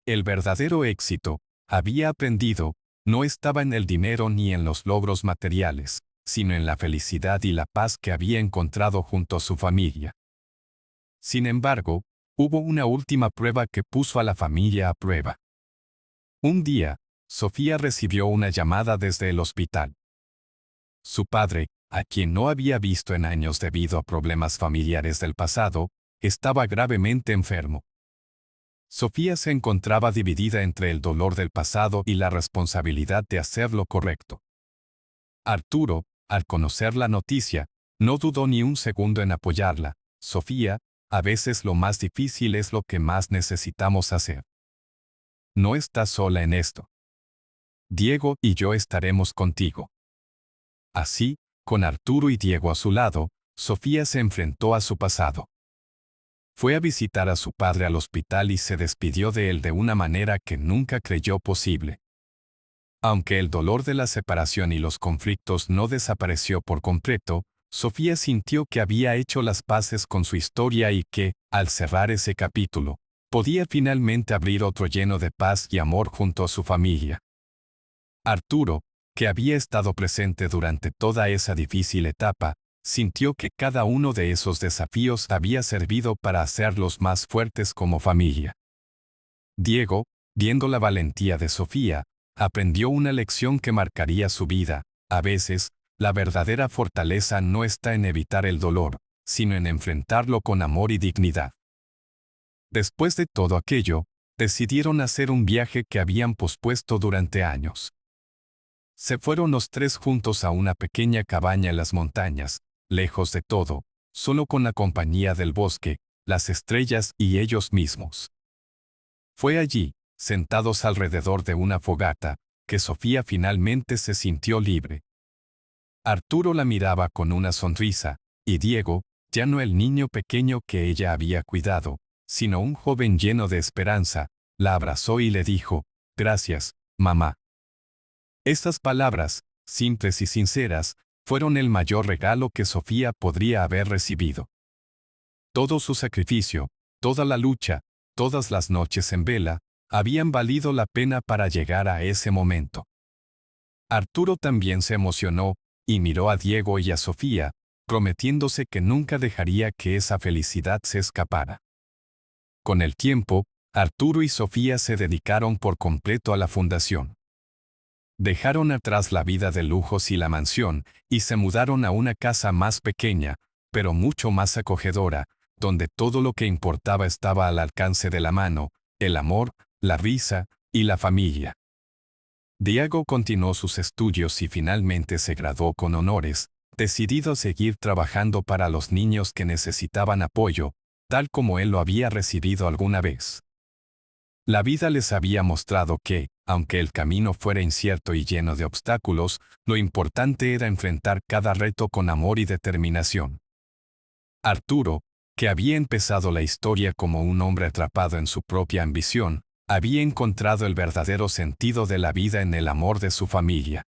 [SPEAKER 1] El verdadero éxito, había aprendido, no estaba en el dinero ni en los logros materiales, sino en la felicidad y la paz que había encontrado junto a su familia. Sin embargo, hubo una última prueba que puso a la familia a prueba. Un día, Sofía recibió una llamada desde el hospital. Su padre, a quien no había visto en años debido a problemas familiares del pasado, estaba gravemente enfermo. Sofía se encontraba dividida entre el dolor del pasado y la responsabilidad de hacer lo correcto. Arturo, al conocer la noticia, no dudó ni un segundo en apoyarla. Sofía, a veces lo más difícil es lo que más necesitamos hacer. No estás sola en esto. Diego y yo estaremos contigo. Así, con Arturo y Diego a su lado, Sofía se enfrentó a su pasado. Fue a visitar a su padre al hospital y se despidió de él de una manera que nunca creyó posible. Aunque el dolor de la separación y los conflictos no desapareció por completo, Sofía sintió que había hecho las paces con su historia y que, al cerrar ese capítulo, podía finalmente abrir otro lleno de paz y amor junto a su familia. Arturo, que había estado presente durante toda esa difícil etapa, sintió que cada uno de esos desafíos había servido para hacerlos más fuertes como familia. Diego, viendo la valentía de Sofía, aprendió una lección que marcaría su vida. A veces, la verdadera fortaleza no está en evitar el dolor, sino en enfrentarlo con amor y dignidad. Después de todo aquello, decidieron hacer un viaje que habían pospuesto durante años. Se fueron los tres juntos a una pequeña cabaña en las montañas, lejos de todo, solo con la compañía del bosque, las estrellas y ellos mismos. Fue allí, sentados alrededor de una fogata, que Sofía finalmente se sintió libre. Arturo la miraba con una sonrisa, y Diego, ya no el niño pequeño que ella había cuidado, sino un joven lleno de esperanza, la abrazó y le dijo, «Gracias, mamá». Estas palabras, simples y sinceras, fueron el mayor regalo que Sofía podría haber recibido. Todo su sacrificio, toda la lucha, todas las noches en vela, habían valido la pena para llegar a ese momento. Arturo también se emocionó, y miró a Diego y a Sofía, prometiéndose que nunca dejaría que esa felicidad se escapara. Con el tiempo, Arturo y Sofía se dedicaron por completo a la fundación. Dejaron atrás la vida de lujos y la mansión, y se mudaron a una casa más pequeña, pero mucho más acogedora, donde todo lo que importaba estaba al alcance de la mano: el amor, la risa y la familia. Diego continuó sus estudios y finalmente se graduó con honores, decidido a seguir trabajando para los niños que necesitaban apoyo, tal como él lo había recibido alguna vez. La vida les había mostrado que, aunque el camino fuera incierto y lleno de obstáculos, lo importante era enfrentar cada reto con amor y determinación. Arturo, que había empezado la historia como un hombre atrapado en su propia ambición, había encontrado el verdadero sentido de la vida en el amor de su familia.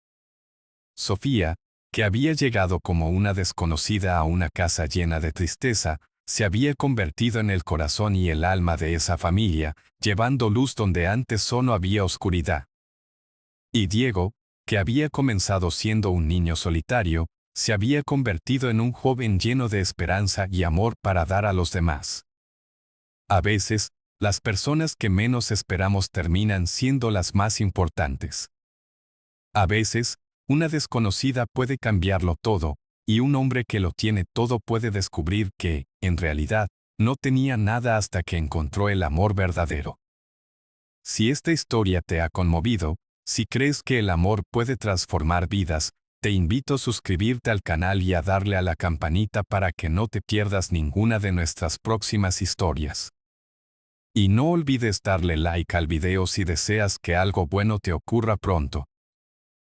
[SPEAKER 1] Sofía, que había llegado como una desconocida a una casa llena de tristeza, se había convertido en el corazón y el alma de esa familia, llevando luz donde antes solo había oscuridad. Y Diego, que había comenzado siendo un niño solitario, se había convertido en un joven lleno de esperanza y amor para dar a los demás. A veces, las personas que menos esperamos terminan siendo las más importantes. A veces, una desconocida puede cambiarlo todo, y un hombre que lo tiene todo puede descubrir que, en realidad, no tenía nada hasta que encontró el amor verdadero. Si esta historia te ha conmovido, si crees que el amor puede transformar vidas, te invito a suscribirte al canal y a darle a la campanita para que no te pierdas ninguna de nuestras próximas historias. Y no olvides darle like al video si deseas que algo bueno te ocurra pronto.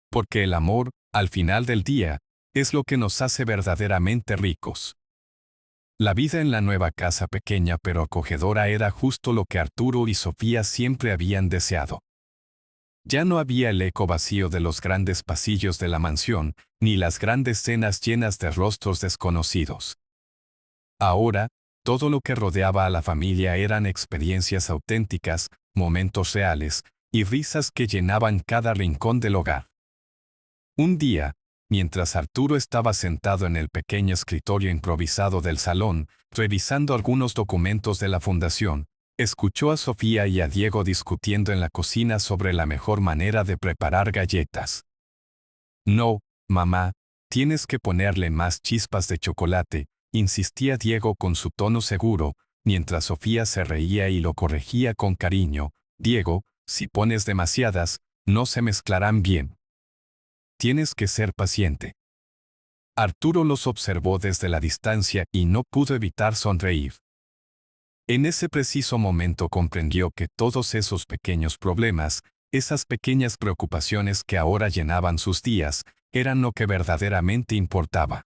[SPEAKER 1] Porque el amor, al final del día, es lo que nos hace verdaderamente ricos. La vida en la nueva casa pequeña pero acogedora era justo lo que Arturo y Sofía siempre habían deseado. Ya no había el eco vacío de los grandes pasillos de la mansión, ni las grandes cenas llenas de rostros desconocidos. Ahora, todo lo que rodeaba a la familia eran experiencias auténticas, momentos reales, y risas que llenaban cada rincón del hogar. Un día, mientras Arturo estaba sentado en el pequeño escritorio improvisado del salón, revisando algunos documentos de la fundación, escuchó a Sofía y a Diego discutiendo en la cocina sobre la mejor manera de preparar galletas. No, mamá, tienes que ponerle más chispas de chocolate, insistía Diego con su tono seguro, mientras Sofía se reía y lo corregía con cariño. Diego, si pones demasiadas, no se mezclarán bien. Tienes que ser paciente. Arturo los observó desde la distancia y no pudo evitar sonreír. En ese preciso momento comprendió que todos esos pequeños problemas, esas pequeñas preocupaciones que ahora llenaban sus días, eran lo que verdaderamente importaba.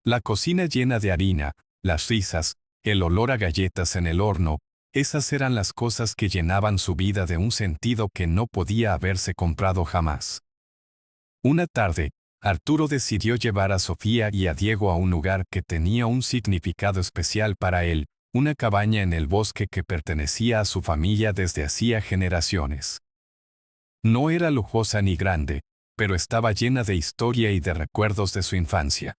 [SPEAKER 1] La cocina llena de harina, las risas, el olor a galletas en el horno, esas eran las cosas que llenaban su vida de un sentido que no podía haberse comprado jamás. Una tarde, Arturo decidió llevar a Sofía y a Diego a un lugar que tenía un significado especial para él, una cabaña en el bosque que pertenecía a su familia desde hacía generaciones. No era lujosa ni grande, pero estaba llena de historia y de recuerdos de su infancia.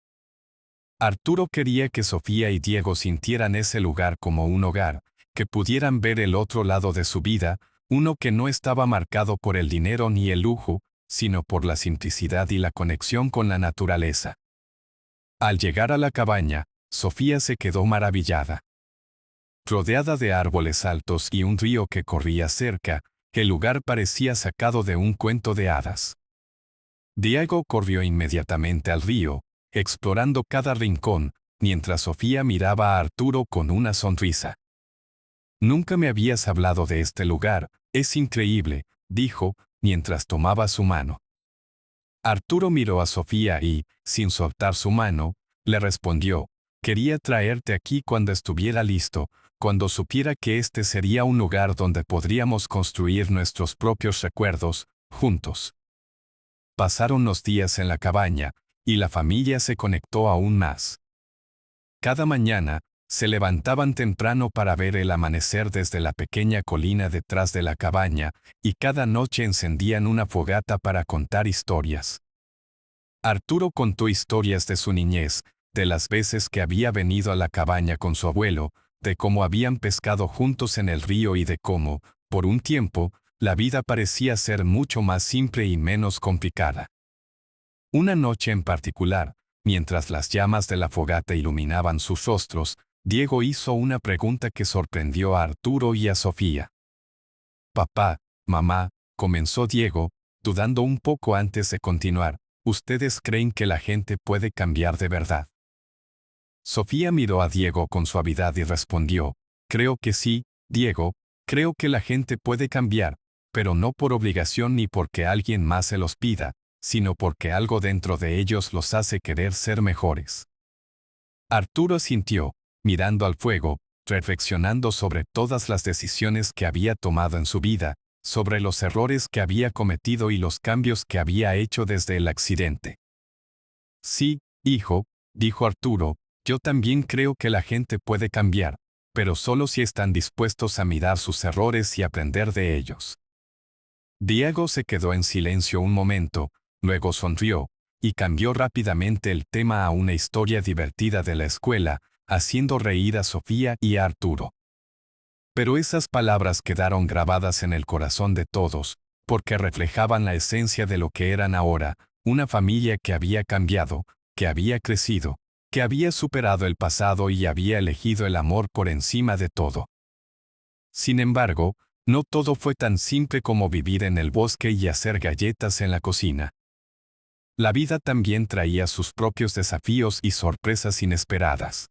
[SPEAKER 1] Arturo quería que Sofía y Diego sintieran ese lugar como un hogar, que pudieran ver el otro lado de su vida, uno que no estaba marcado por el dinero ni el lujo, sino por la simplicidad y la conexión con la naturaleza. Al llegar a la cabaña, Sofía se quedó maravillada. Rodeada de árboles altos y un río que corría cerca, el lugar parecía sacado de un cuento de hadas. Diego corrió inmediatamente al río, explorando cada rincón, mientras Sofía miraba a Arturo con una sonrisa. Nunca me habías hablado de este lugar, es increíble, dijo, mientras tomaba su mano. Arturo miró a Sofía y, sin soltar su mano, le respondió: quería traerte aquí cuando estuviera listo, cuando supiera que este sería un lugar donde podríamos construir nuestros propios recuerdos, juntos. Pasaron los días en la cabaña, y la familia se conectó aún más. Cada mañana, se levantaban temprano para ver el amanecer desde la pequeña colina detrás de la cabaña, y cada noche encendían una fogata para contar historias. Arturo contó historias de su niñez, de las veces que había venido a la cabaña con su abuelo, de cómo habían pescado juntos en el río y de cómo, por un tiempo, la vida parecía ser mucho más simple y menos complicada. Una noche en particular, mientras las llamas de la fogata iluminaban sus rostros, Diego hizo una pregunta que sorprendió a Arturo y a Sofía. «Papá, mamá», comenzó Diego, dudando un poco antes de continuar, «¿ustedes creen que la gente puede cambiar de verdad?». Sofía miró a Diego con suavidad y respondió, «Creo que sí, Diego, creo que la gente puede cambiar, pero no por obligación ni porque alguien más se los pida, sino porque algo dentro de ellos los hace querer ser mejores». Arturo sintió, mirando al fuego, reflexionando sobre todas las decisiones que había tomado en su vida, sobre los errores que había cometido y los cambios que había hecho desde el accidente. «Sí, hijo», dijo Arturo, «yo también creo que la gente puede cambiar, pero solo si están dispuestos a mirar sus errores y aprender de ellos». Diego se quedó en silencio un momento, luego sonrió, y cambió rápidamente el tema a una historia divertida de la escuela, haciendo reír a Sofía y a Arturo. Pero esas palabras quedaron grabadas en el corazón de todos, porque reflejaban la esencia de lo que eran ahora, una familia que había cambiado, que había crecido, que había superado el pasado y había elegido el amor por encima de todo. Sin embargo, no todo fue tan simple como vivir en el bosque y hacer galletas en la cocina. La vida también traía sus propios desafíos y sorpresas inesperadas.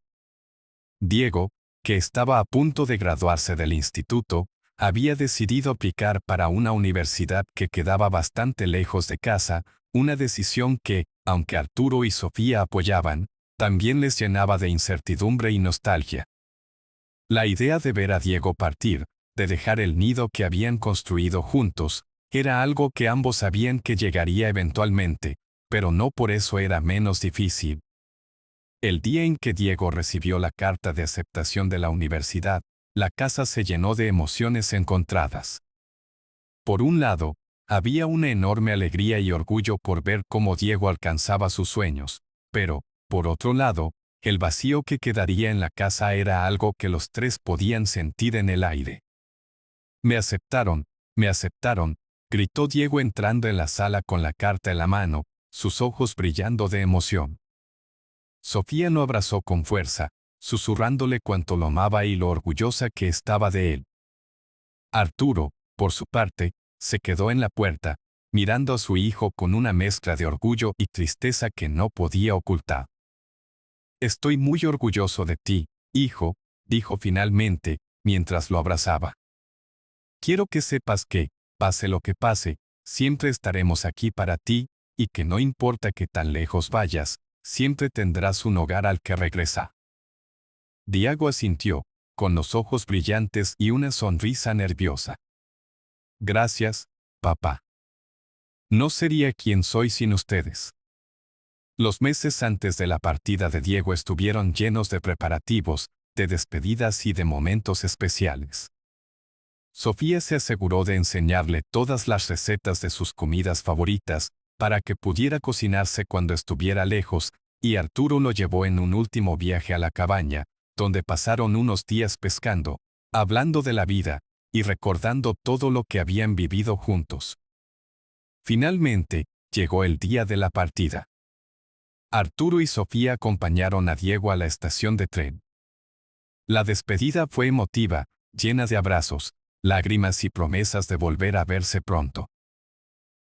[SPEAKER 1] Diego, que estaba a punto de graduarse del instituto, había decidido aplicar para una universidad que quedaba bastante lejos de casa, una decisión que, aunque Arturo y Sofía apoyaban, también les llenaba de incertidumbre y nostalgia. La idea de ver a Diego partir, de dejar el nido que habían construido juntos, era algo que ambos sabían que llegaría eventualmente, pero no por eso era menos difícil. El día en que Diego recibió la carta de aceptación de la universidad, la casa se llenó de emociones encontradas. Por un lado, había una enorme alegría y orgullo por ver cómo Diego alcanzaba sus sueños, pero, por otro lado, el vacío que quedaría en la casa era algo que los tres podían sentir en el aire. «Me aceptaron», gritó Diego entrando en la sala con la carta en la mano, sus ojos brillando de emoción. Sofía lo abrazó con fuerza, susurrándole cuánto lo amaba y lo orgullosa que estaba de él. Arturo, por su parte, se quedó en la puerta, mirando a su hijo con una mezcla de orgullo y tristeza que no podía ocultar. «Estoy muy orgulloso de ti, hijo», dijo finalmente, mientras lo abrazaba. «Quiero que sepas que, pase lo que pase, siempre estaremos aquí para ti, y que no importa que tan lejos vayas, siempre tendrás un hogar al que regresar». Diego asintió, con los ojos brillantes y una sonrisa nerviosa. «Gracias, papá. No sería quien soy sin ustedes». Los meses antes de la partida de Diego estuvieron llenos de preparativos, de despedidas y de momentos especiales. Sofía se aseguró de enseñarle todas las recetas de sus comidas favoritas, para que pudiera cocinarse cuando estuviera lejos, y Arturo lo llevó en un último viaje a la cabaña, donde pasaron unos días pescando, hablando de la vida, y recordando todo lo que habían vivido juntos. Finalmente, llegó el día de la partida. Arturo y Sofía acompañaron a Diego a la estación de tren. La despedida fue emotiva, llena de abrazos, lágrimas y promesas de volver a verse pronto.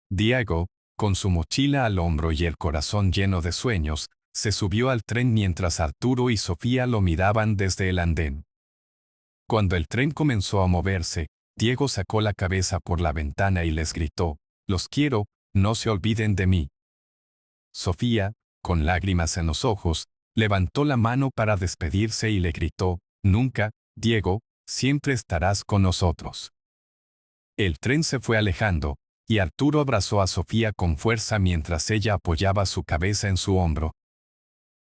[SPEAKER 1] Diego, con su mochila al hombro y el corazón lleno de sueños, se subió al tren mientras Arturo y Sofía lo miraban desde el andén. Cuando el tren comenzó a moverse, Diego sacó la cabeza por la ventana y les gritó, «Los quiero, no se olviden de mí». Sofía, con lágrimas en los ojos, levantó la mano para despedirse y le gritó, «Nunca, Diego, siempre estarás con nosotros». El tren se fue alejando, y Arturo abrazó a Sofía con fuerza mientras ella apoyaba su cabeza en su hombro.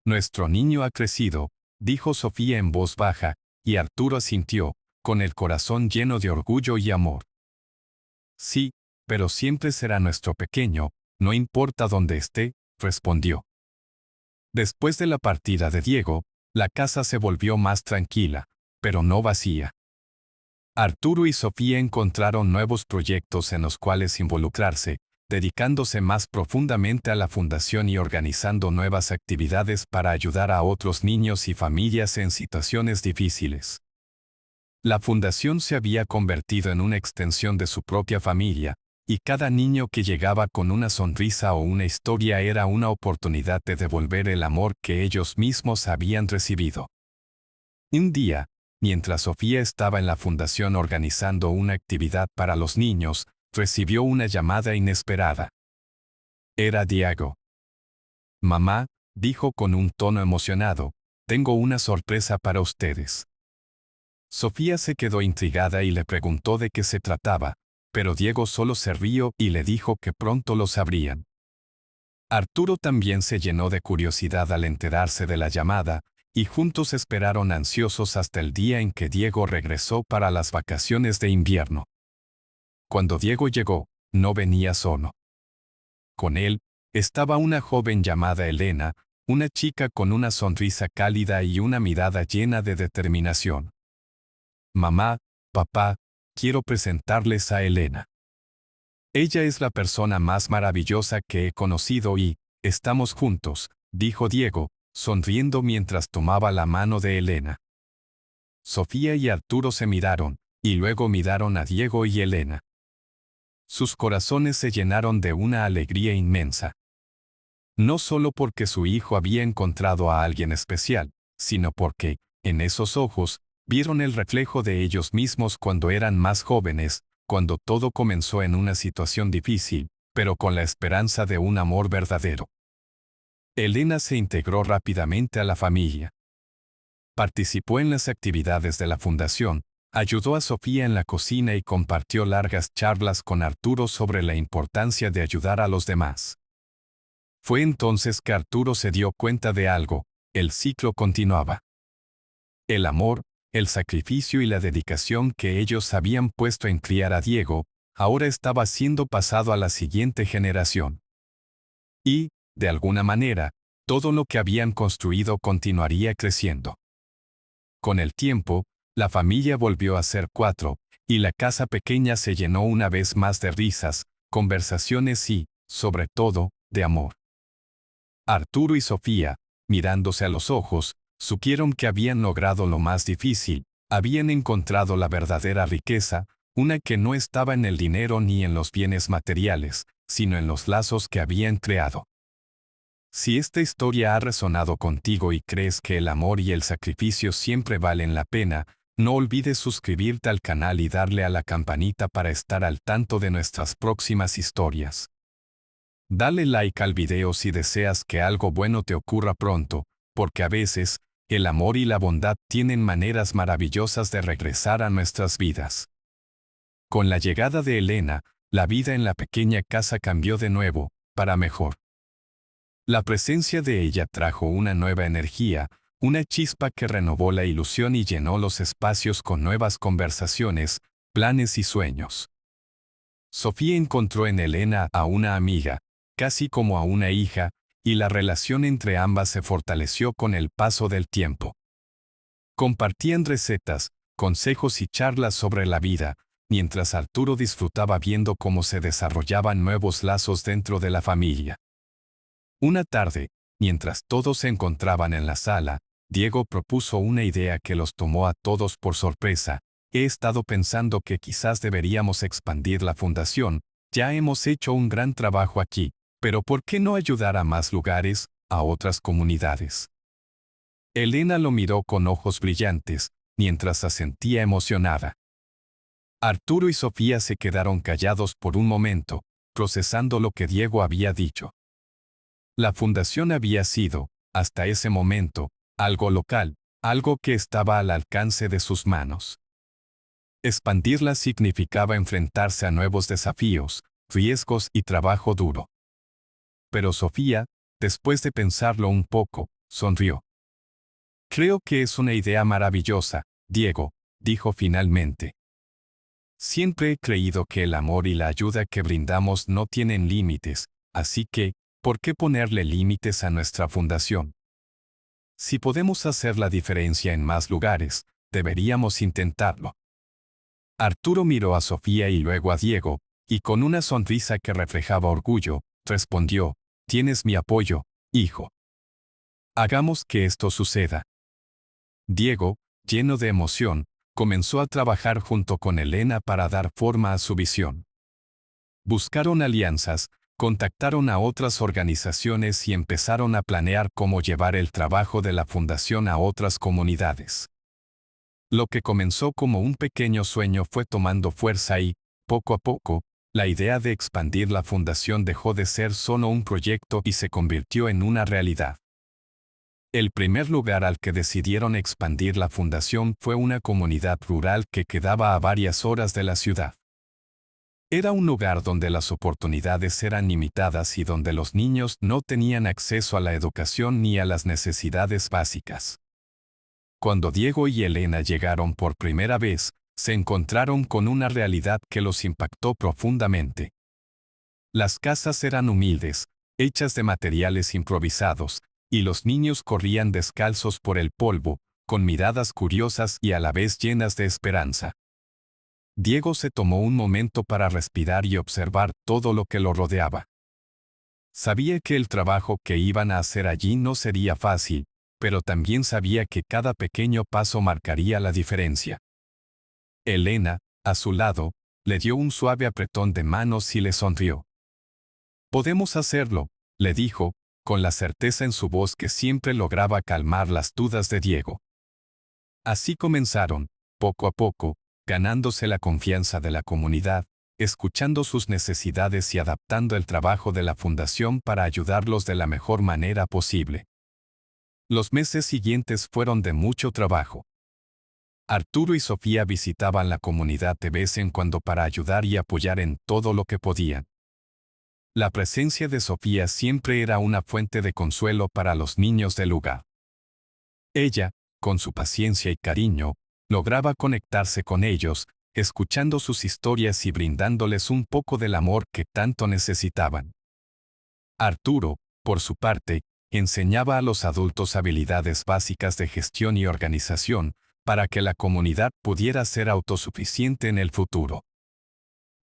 [SPEAKER 1] «Nuestro niño ha crecido», dijo Sofía en voz baja, y Arturo asintió, con el corazón lleno de orgullo y amor. «Sí, pero siempre será nuestro pequeño, no importa dónde esté», respondió. Después de la partida de Diego, la casa se volvió más tranquila, pero no vacía. Arturo y Sofía encontraron nuevos proyectos en los cuales involucrarse, dedicándose más profundamente a la fundación y organizando nuevas actividades para ayudar a otros niños y familias en situaciones difíciles. La fundación se había convertido en una extensión de su propia familia, y cada niño que llegaba con una sonrisa o una historia era una oportunidad de devolver el amor que ellos mismos habían recibido. Un día, mientras Sofía estaba en la fundación organizando una actividad para los niños, recibió una llamada inesperada. Era Diego. «Mamá», dijo con un tono emocionado, «tengo una sorpresa para ustedes». Sofía se quedó intrigada y le preguntó de qué se trataba, pero Diego solo se rió y le dijo que pronto lo sabrían. Arturo también se llenó de curiosidad al enterarse de la llamada, y juntos esperaron ansiosos hasta el día en que Diego regresó para las vacaciones de invierno. Cuando Diego llegó, no venía solo. Con él, estaba una joven llamada Elena, una chica con una sonrisa cálida y una mirada llena de determinación. «Mamá, papá, quiero presentarles a Elena. Ella es la persona más maravillosa que he conocido y, estamos juntos», dijo Diego, sonriendo mientras tomaba la mano de Elena. Sofía y Arturo se miraron, y luego miraron a Diego y Elena. Sus corazones se llenaron de una alegría inmensa. No solo porque su hijo había encontrado a alguien especial, sino porque, en esos ojos, vieron el reflejo de ellos mismos cuando eran más jóvenes, cuando todo comenzó en una situación difícil, pero con la esperanza de un amor verdadero. Elena se integró rápidamente a la familia. Participó en las actividades de la fundación, ayudó a Sofía en la cocina y compartió largas charlas con Arturo sobre la importancia de ayudar a los demás. Fue entonces que Arturo se dio cuenta de algo: el ciclo continuaba. El amor, el sacrificio y la dedicación que ellos habían puesto en criar a Diego, ahora estaba siendo pasado a la siguiente generación. Y, de alguna manera, todo lo que habían construido continuaría creciendo. Con el tiempo, la familia volvió a ser 4, y la casa pequeña se llenó una vez más de risas, conversaciones y, sobre todo, de amor. Arturo y Sofía, mirándose a los ojos, supieron que habían logrado lo más difícil, habían encontrado la verdadera riqueza, una que no estaba en el dinero ni en los bienes materiales, sino en los lazos que habían creado. Si esta historia ha resonado contigo y crees que el amor y el sacrificio siempre valen la pena, no olvides suscribirte al canal y darle a la campanita para estar al tanto de nuestras próximas historias. Dale like al video si deseas que algo bueno te ocurra pronto, porque a veces, el amor y la bondad tienen maneras maravillosas de regresar a nuestras vidas. Con la llegada de Elena, la vida en la pequeña casa cambió de nuevo, para mejor. La presencia de ella trajo una nueva energía, una chispa que renovó la ilusión y llenó los espacios con nuevas conversaciones, planes y sueños. Sofía encontró en Elena a una amiga, casi como a una hija, y la relación entre ambas se fortaleció con el paso del tiempo. Compartían recetas, consejos y charlas sobre la vida, mientras Arturo disfrutaba viendo cómo se desarrollaban nuevos lazos dentro de la familia. Una tarde, mientras todos se encontraban en la sala, Diego propuso una idea que los tomó a todos por sorpresa. «He estado pensando que quizás deberíamos expandir la fundación, ya hemos hecho un gran trabajo aquí, pero ¿por qué no ayudar a más lugares, a otras comunidades?» Elena lo miró con ojos brillantes, mientras asentía emocionada. Arturo y Sofía se quedaron callados por un momento, procesando lo que Diego había dicho. La fundación había sido, hasta ese momento, algo local, algo que estaba al alcance de sus manos. Expandirla significaba enfrentarse a nuevos desafíos, riesgos y trabajo duro. Pero Sofía, después de pensarlo un poco, sonrió. «Creo que es una idea maravillosa, Diego», dijo finalmente. «Siempre he creído que el amor y la ayuda que brindamos no tienen límites, así que, ¿por qué ponerle límites a nuestra fundación? Si podemos hacer la diferencia en más lugares, deberíamos intentarlo». Arturo miró a Sofía y luego a Diego, y con una sonrisa que reflejaba orgullo, respondió, «Tienes mi apoyo, hijo. Hagamos que esto suceda». Diego, lleno de emoción, comenzó a trabajar junto con Elena para dar forma a su visión. Buscaron alianzas, contactaron a otras organizaciones y empezaron a planear cómo llevar el trabajo de la fundación a otras comunidades. Lo que comenzó como un pequeño sueño fue tomando fuerza y, poco a poco, la idea de expandir la fundación dejó de ser solo un proyecto y se convirtió en una realidad. El primer lugar al que decidieron expandir la fundación fue una comunidad rural que quedaba a varias horas de la ciudad. Era un lugar donde las oportunidades eran limitadas y donde los niños no tenían acceso a la educación ni a las necesidades básicas. Cuando Diego y Elena llegaron por primera vez, se encontraron con una realidad que los impactó profundamente. Las casas eran humildes, hechas de materiales improvisados, y los niños corrían descalzos por el polvo, con miradas curiosas y a la vez llenas de esperanza. Diego se tomó un momento para respirar y observar todo lo que lo rodeaba. Sabía que el trabajo que iban a hacer allí no sería fácil, pero también sabía que cada pequeño paso marcaría la diferencia. Elena, a su lado, le dio un suave apretón de manos y le sonrió. «Podemos hacerlo», le dijo, con la certeza en su voz que siempre lograba calmar las dudas de Diego. Así comenzaron, poco a poco, ganándose la confianza de la comunidad, escuchando sus necesidades y adaptando el trabajo de la fundación para ayudarlos de la mejor manera posible. Los meses siguientes fueron de mucho trabajo. Arturo y Sofía visitaban la comunidad de vez en cuando para ayudar y apoyar en todo lo que podían. La presencia de Sofía siempre era una fuente de consuelo para los niños del lugar. Ella, con su paciencia y cariño, lograba conectarse con ellos, escuchando sus historias y brindándoles un poco del amor que tanto necesitaban. Arturo, por su parte, enseñaba a los adultos habilidades básicas de gestión y organización, para que la comunidad pudiera ser autosuficiente en el futuro.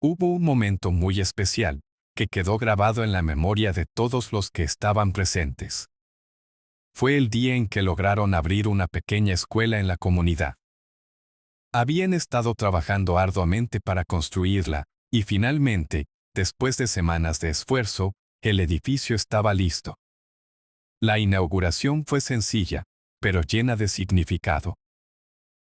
[SPEAKER 1] Hubo un momento muy especial, que quedó grabado en la memoria de todos los que estaban presentes. Fue el día en que lograron abrir una pequeña escuela en la comunidad. Habían estado trabajando arduamente para construirla, y finalmente, después de semanas de esfuerzo, el edificio estaba listo. La inauguración fue sencilla, pero llena de significado.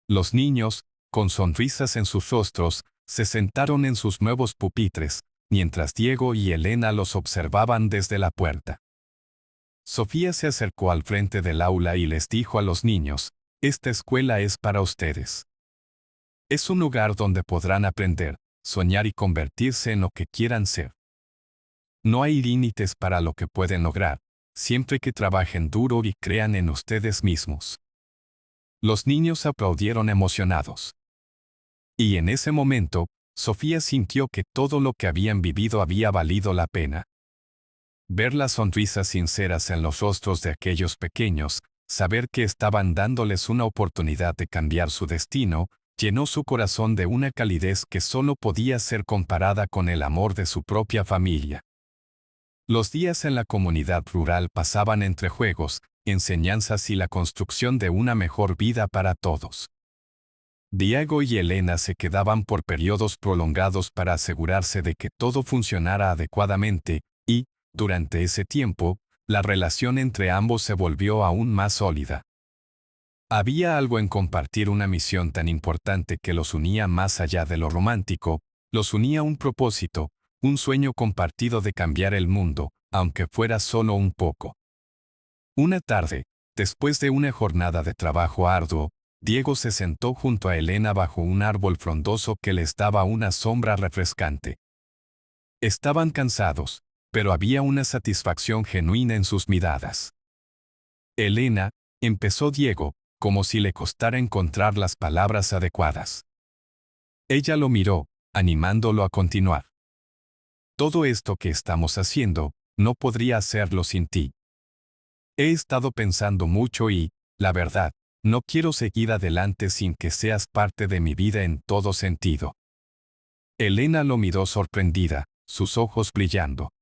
[SPEAKER 1] Los niños, con sonrisas en sus rostros, se sentaron en sus nuevos pupitres, mientras Diego y Elena los observaban desde la puerta. Sofía se acercó al frente del aula y les dijo a los niños, «Esta escuela es para ustedes. Es un lugar donde podrán aprender, soñar y convertirse en lo que quieran ser. No hay límites para lo que pueden lograr, siempre que trabajen duro y crean en ustedes mismos». Los niños aplaudieron emocionados. Y en ese momento, Sofía sintió que todo lo que habían vivido había valido la pena. Ver las sonrisas sinceras en los rostros de aquellos pequeños, saber que estaban dándoles una oportunidad de cambiar su destino, llenó su corazón de una calidez que solo podía ser comparada con el amor de su propia familia. Los días en la comunidad rural pasaban entre juegos, enseñanzas y la construcción de una mejor vida para todos. Diego y Elena se quedaban por periodos prolongados para asegurarse de que todo funcionara adecuadamente, y, durante ese tiempo, la relación entre ambos se volvió aún más sólida. Había algo en compartir una misión tan importante que los unía más allá de lo romántico, los unía un propósito, un sueño compartido de cambiar el mundo, aunque fuera solo un poco. Una tarde, después de una jornada de trabajo arduo, Diego se sentó junto a Elena bajo un árbol frondoso que les daba una sombra refrescante. Estaban cansados, pero había una satisfacción genuina en sus miradas. «Elena», empezó Diego, como si le costara encontrar las palabras adecuadas. Ella lo miró, animándolo a continuar. «Todo esto que estamos haciendo, no podría hacerlo sin ti. He estado pensando mucho y, la verdad, no quiero seguir adelante sin que seas parte de mi vida en todo sentido. Elena lo miró sorprendida, sus ojos brillando.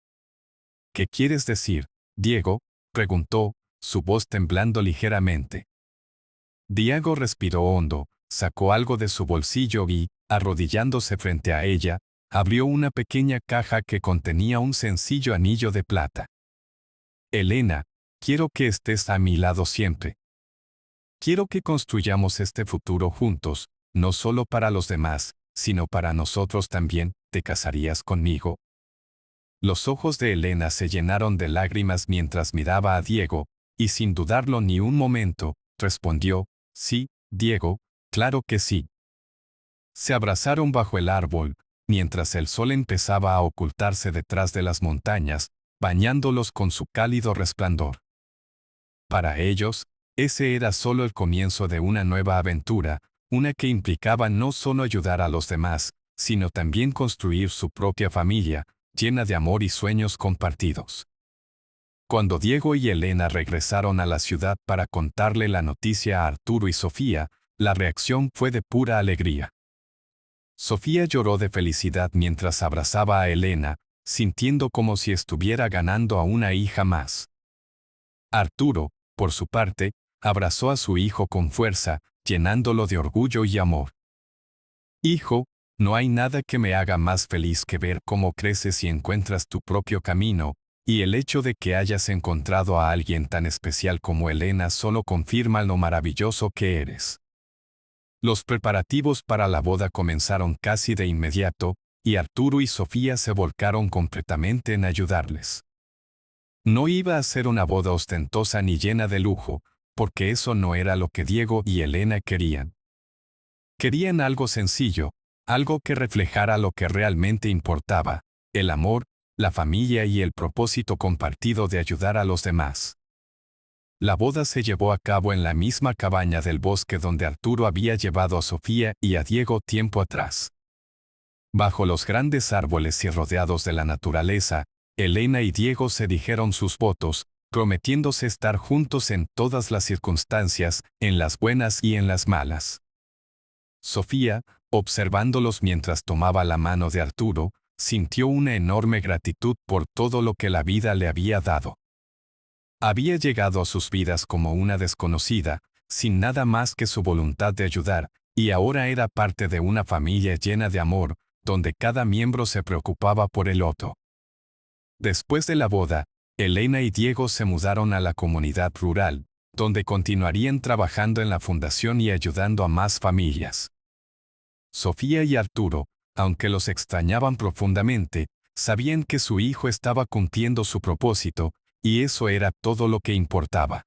[SPEAKER 1] ¿Qué quieres decir, Diego?, preguntó, su voz temblando ligeramente. Diego respiró hondo, sacó algo de su bolsillo y, arrodillándose frente a ella, abrió una pequeña caja que contenía un sencillo anillo de plata. Elena, quiero que estés a mi lado siempre. Quiero que construyamos este futuro juntos, no solo para los demás, sino para nosotros también. ¿Te casarías conmigo? Los ojos de Elena se llenaron de lágrimas mientras miraba a Diego, y sin dudarlo ni un momento, respondió, sí, Diego, claro que sí. Se abrazaron bajo el árbol, mientras el sol empezaba a ocultarse detrás de las montañas, bañándolos con su cálido resplandor. Para ellos, ese era solo el comienzo de una nueva aventura, una que implicaba no solo ayudar a los demás, sino también construir su propia familia, llena de amor y sueños compartidos. Cuando Diego y Elena regresaron a la ciudad para contarle la noticia a Arturo y Sofía, la reacción fue de pura alegría. Sofía lloró de felicidad mientras abrazaba a Elena, sintiendo como si estuviera ganando a una hija más. Arturo, por su parte, abrazó a su hijo con fuerza, llenándolo de orgullo y amor. Hijo, no hay nada que me haga más feliz que ver cómo creces y encuentras tu propio camino, y el hecho de que hayas encontrado a alguien tan especial como Elena solo confirma lo maravilloso que eres. Los preparativos para la boda comenzaron casi de inmediato, y Arturo y Sofía se volcaron completamente en ayudarles. No iba a ser una boda ostentosa ni llena de lujo, porque eso no era lo que Diego y Elena querían. Querían algo sencillo, algo que reflejara lo que realmente importaba, el amor, la familia y el propósito compartido de ayudar a los demás. La boda se llevó a cabo en la misma cabaña del bosque donde Arturo había llevado a Sofía y a Diego tiempo atrás. Bajo los grandes árboles y rodeados de la naturaleza, Elena y Diego se dijeron sus votos, prometiéndose estar juntos en todas las circunstancias, en las buenas y en las malas. Sofía, observándolos mientras tomaba la mano de Arturo, sintió una enorme gratitud por todo lo que la vida le había dado. Había llegado a sus vidas como una desconocida, sin nada más que su voluntad de ayudar, y ahora era parte de una familia llena de amor, donde cada miembro se preocupaba por el otro. Después de la boda, Elena y Diego se mudaron a la comunidad rural, donde continuarían trabajando en la fundación y ayudando a más familias. Sofía y Arturo, aunque los extrañaban profundamente, sabían que su hijo estaba cumpliendo su propósito, y eso era todo lo que importaba.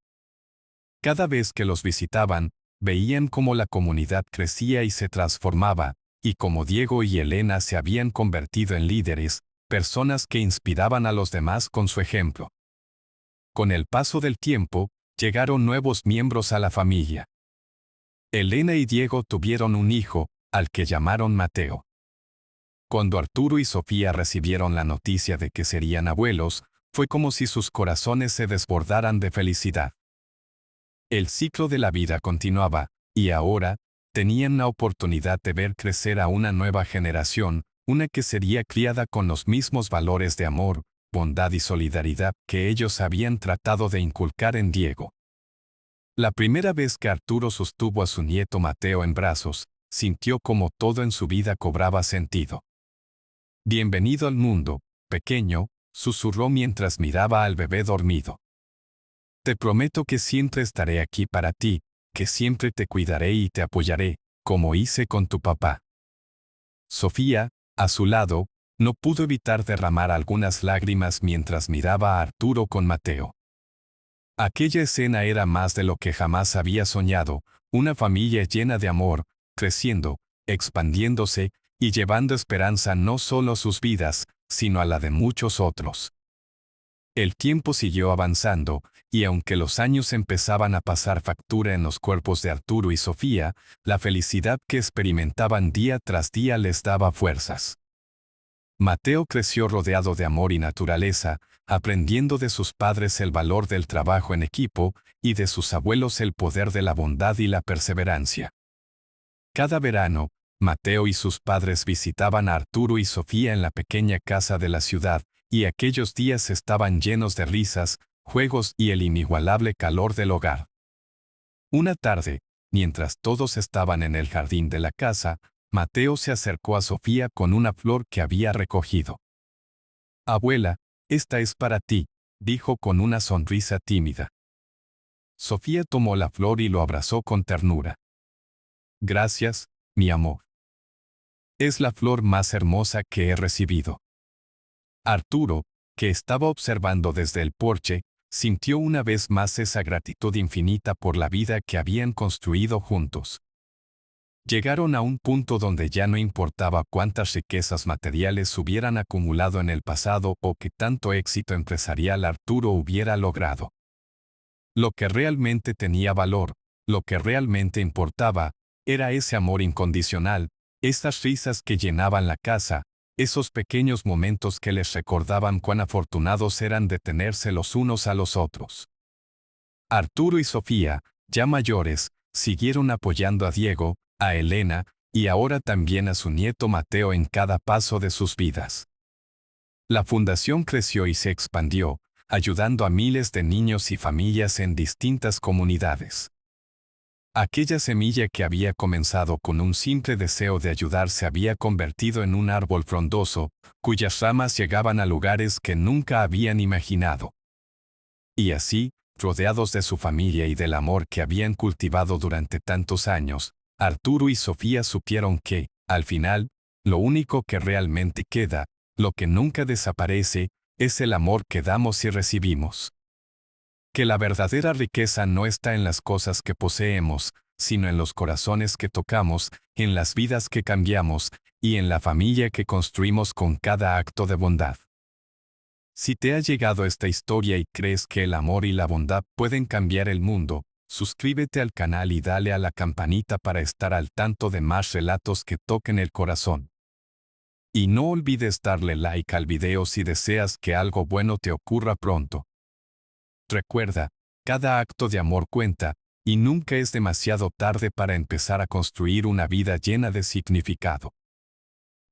[SPEAKER 1] Cada vez que los visitaban, veían cómo la comunidad crecía y se transformaba, y cómo Diego y Elena se habían convertido en líderes, personas que inspiraban a los demás con su ejemplo. Con el paso del tiempo, llegaron nuevos miembros a la familia. Elena y Diego tuvieron un hijo, al que llamaron Mateo. Cuando Arturo y Sofía recibieron la noticia de que serían abuelos, fue como si sus corazones se desbordaran de felicidad. El ciclo de la vida continuaba, y ahora, tenían la oportunidad de ver crecer a una nueva generación, una que sería criada con los mismos valores de amor, bondad y solidaridad que ellos habían tratado de inculcar en Diego. La primera vez que Arturo sostuvo a su nieto Mateo en brazos, sintió como todo en su vida cobraba sentido. «Bienvenido al mundo, pequeño», susurró mientras miraba al bebé dormido. «Te prometo que siempre estaré aquí para ti, que siempre te cuidaré y te apoyaré, como hice con tu papá». Sofía, a su lado, no pudo evitar derramar algunas lágrimas mientras miraba a Arturo con Mateo. Aquella escena era más de lo que jamás había soñado, una familia llena de amor, creciendo, expandiéndose y llevando esperanza no solo a sus vidas, sino a la de muchos otros. El tiempo siguió avanzando, y aunque los años empezaban a pasar factura en los cuerpos de Arturo y Sofía, la felicidad que experimentaban día tras día les daba fuerzas. Mateo creció rodeado de amor y naturaleza, aprendiendo de sus padres el valor del trabajo en equipo y de sus abuelos el poder de la bondad y la perseverancia. Cada verano, Mateo y sus padres visitaban a Arturo y Sofía en la pequeña casa de la ciudad, y aquellos días estaban llenos de risas, juegos y el inigualable calor del hogar. Una tarde, mientras todos estaban en el jardín de la casa, Mateo se acercó a Sofía con una flor que había recogido. «Abuela, esta es para ti», dijo con una sonrisa tímida. Sofía tomó la flor y lo abrazó con ternura. «Gracias, mi amor. Es la flor más hermosa que he recibido». Arturo, que estaba observando desde el porche, sintió una vez más esa gratitud infinita por la vida que habían construido juntos. Llegaron a un punto donde ya no importaba cuántas riquezas materiales hubieran acumulado en el pasado o qué tanto éxito empresarial Arturo hubiera logrado. Lo que realmente tenía valor, lo que realmente importaba, era ese amor incondicional, esas risas que llenaban la casa, esos pequeños momentos que les recordaban cuán afortunados eran de tenerse los unos a los otros. Arturo y Sofía, ya mayores, siguieron apoyando a Diego, a Elena, y ahora también a su nieto Mateo en cada paso de sus vidas. La fundación creció y se expandió, ayudando a miles de niños y familias en distintas comunidades. Aquella semilla que había comenzado con un simple deseo de ayudar se había convertido en un árbol frondoso, cuyas ramas llegaban a lugares que nunca habían imaginado. Y así, rodeados de su familia y del amor que habían cultivado durante tantos años, Arturo y Sofía supieron que, al final, lo único que realmente queda, lo que nunca desaparece, es el amor que damos y recibimos. Que la verdadera riqueza no está en las cosas que poseemos, sino en los corazones que tocamos, en las vidas que cambiamos, y en la familia que construimos con cada acto de bondad. Si te ha llegado esta historia y crees que el amor y la bondad pueden cambiar el mundo, suscríbete al canal y dale a la campanita para estar al tanto de más relatos que toquen el corazón. Y no olvides darle like al video si deseas que algo bueno te ocurra pronto. Recuerda, cada acto de amor cuenta, y nunca es demasiado tarde para empezar a construir una vida llena de significado.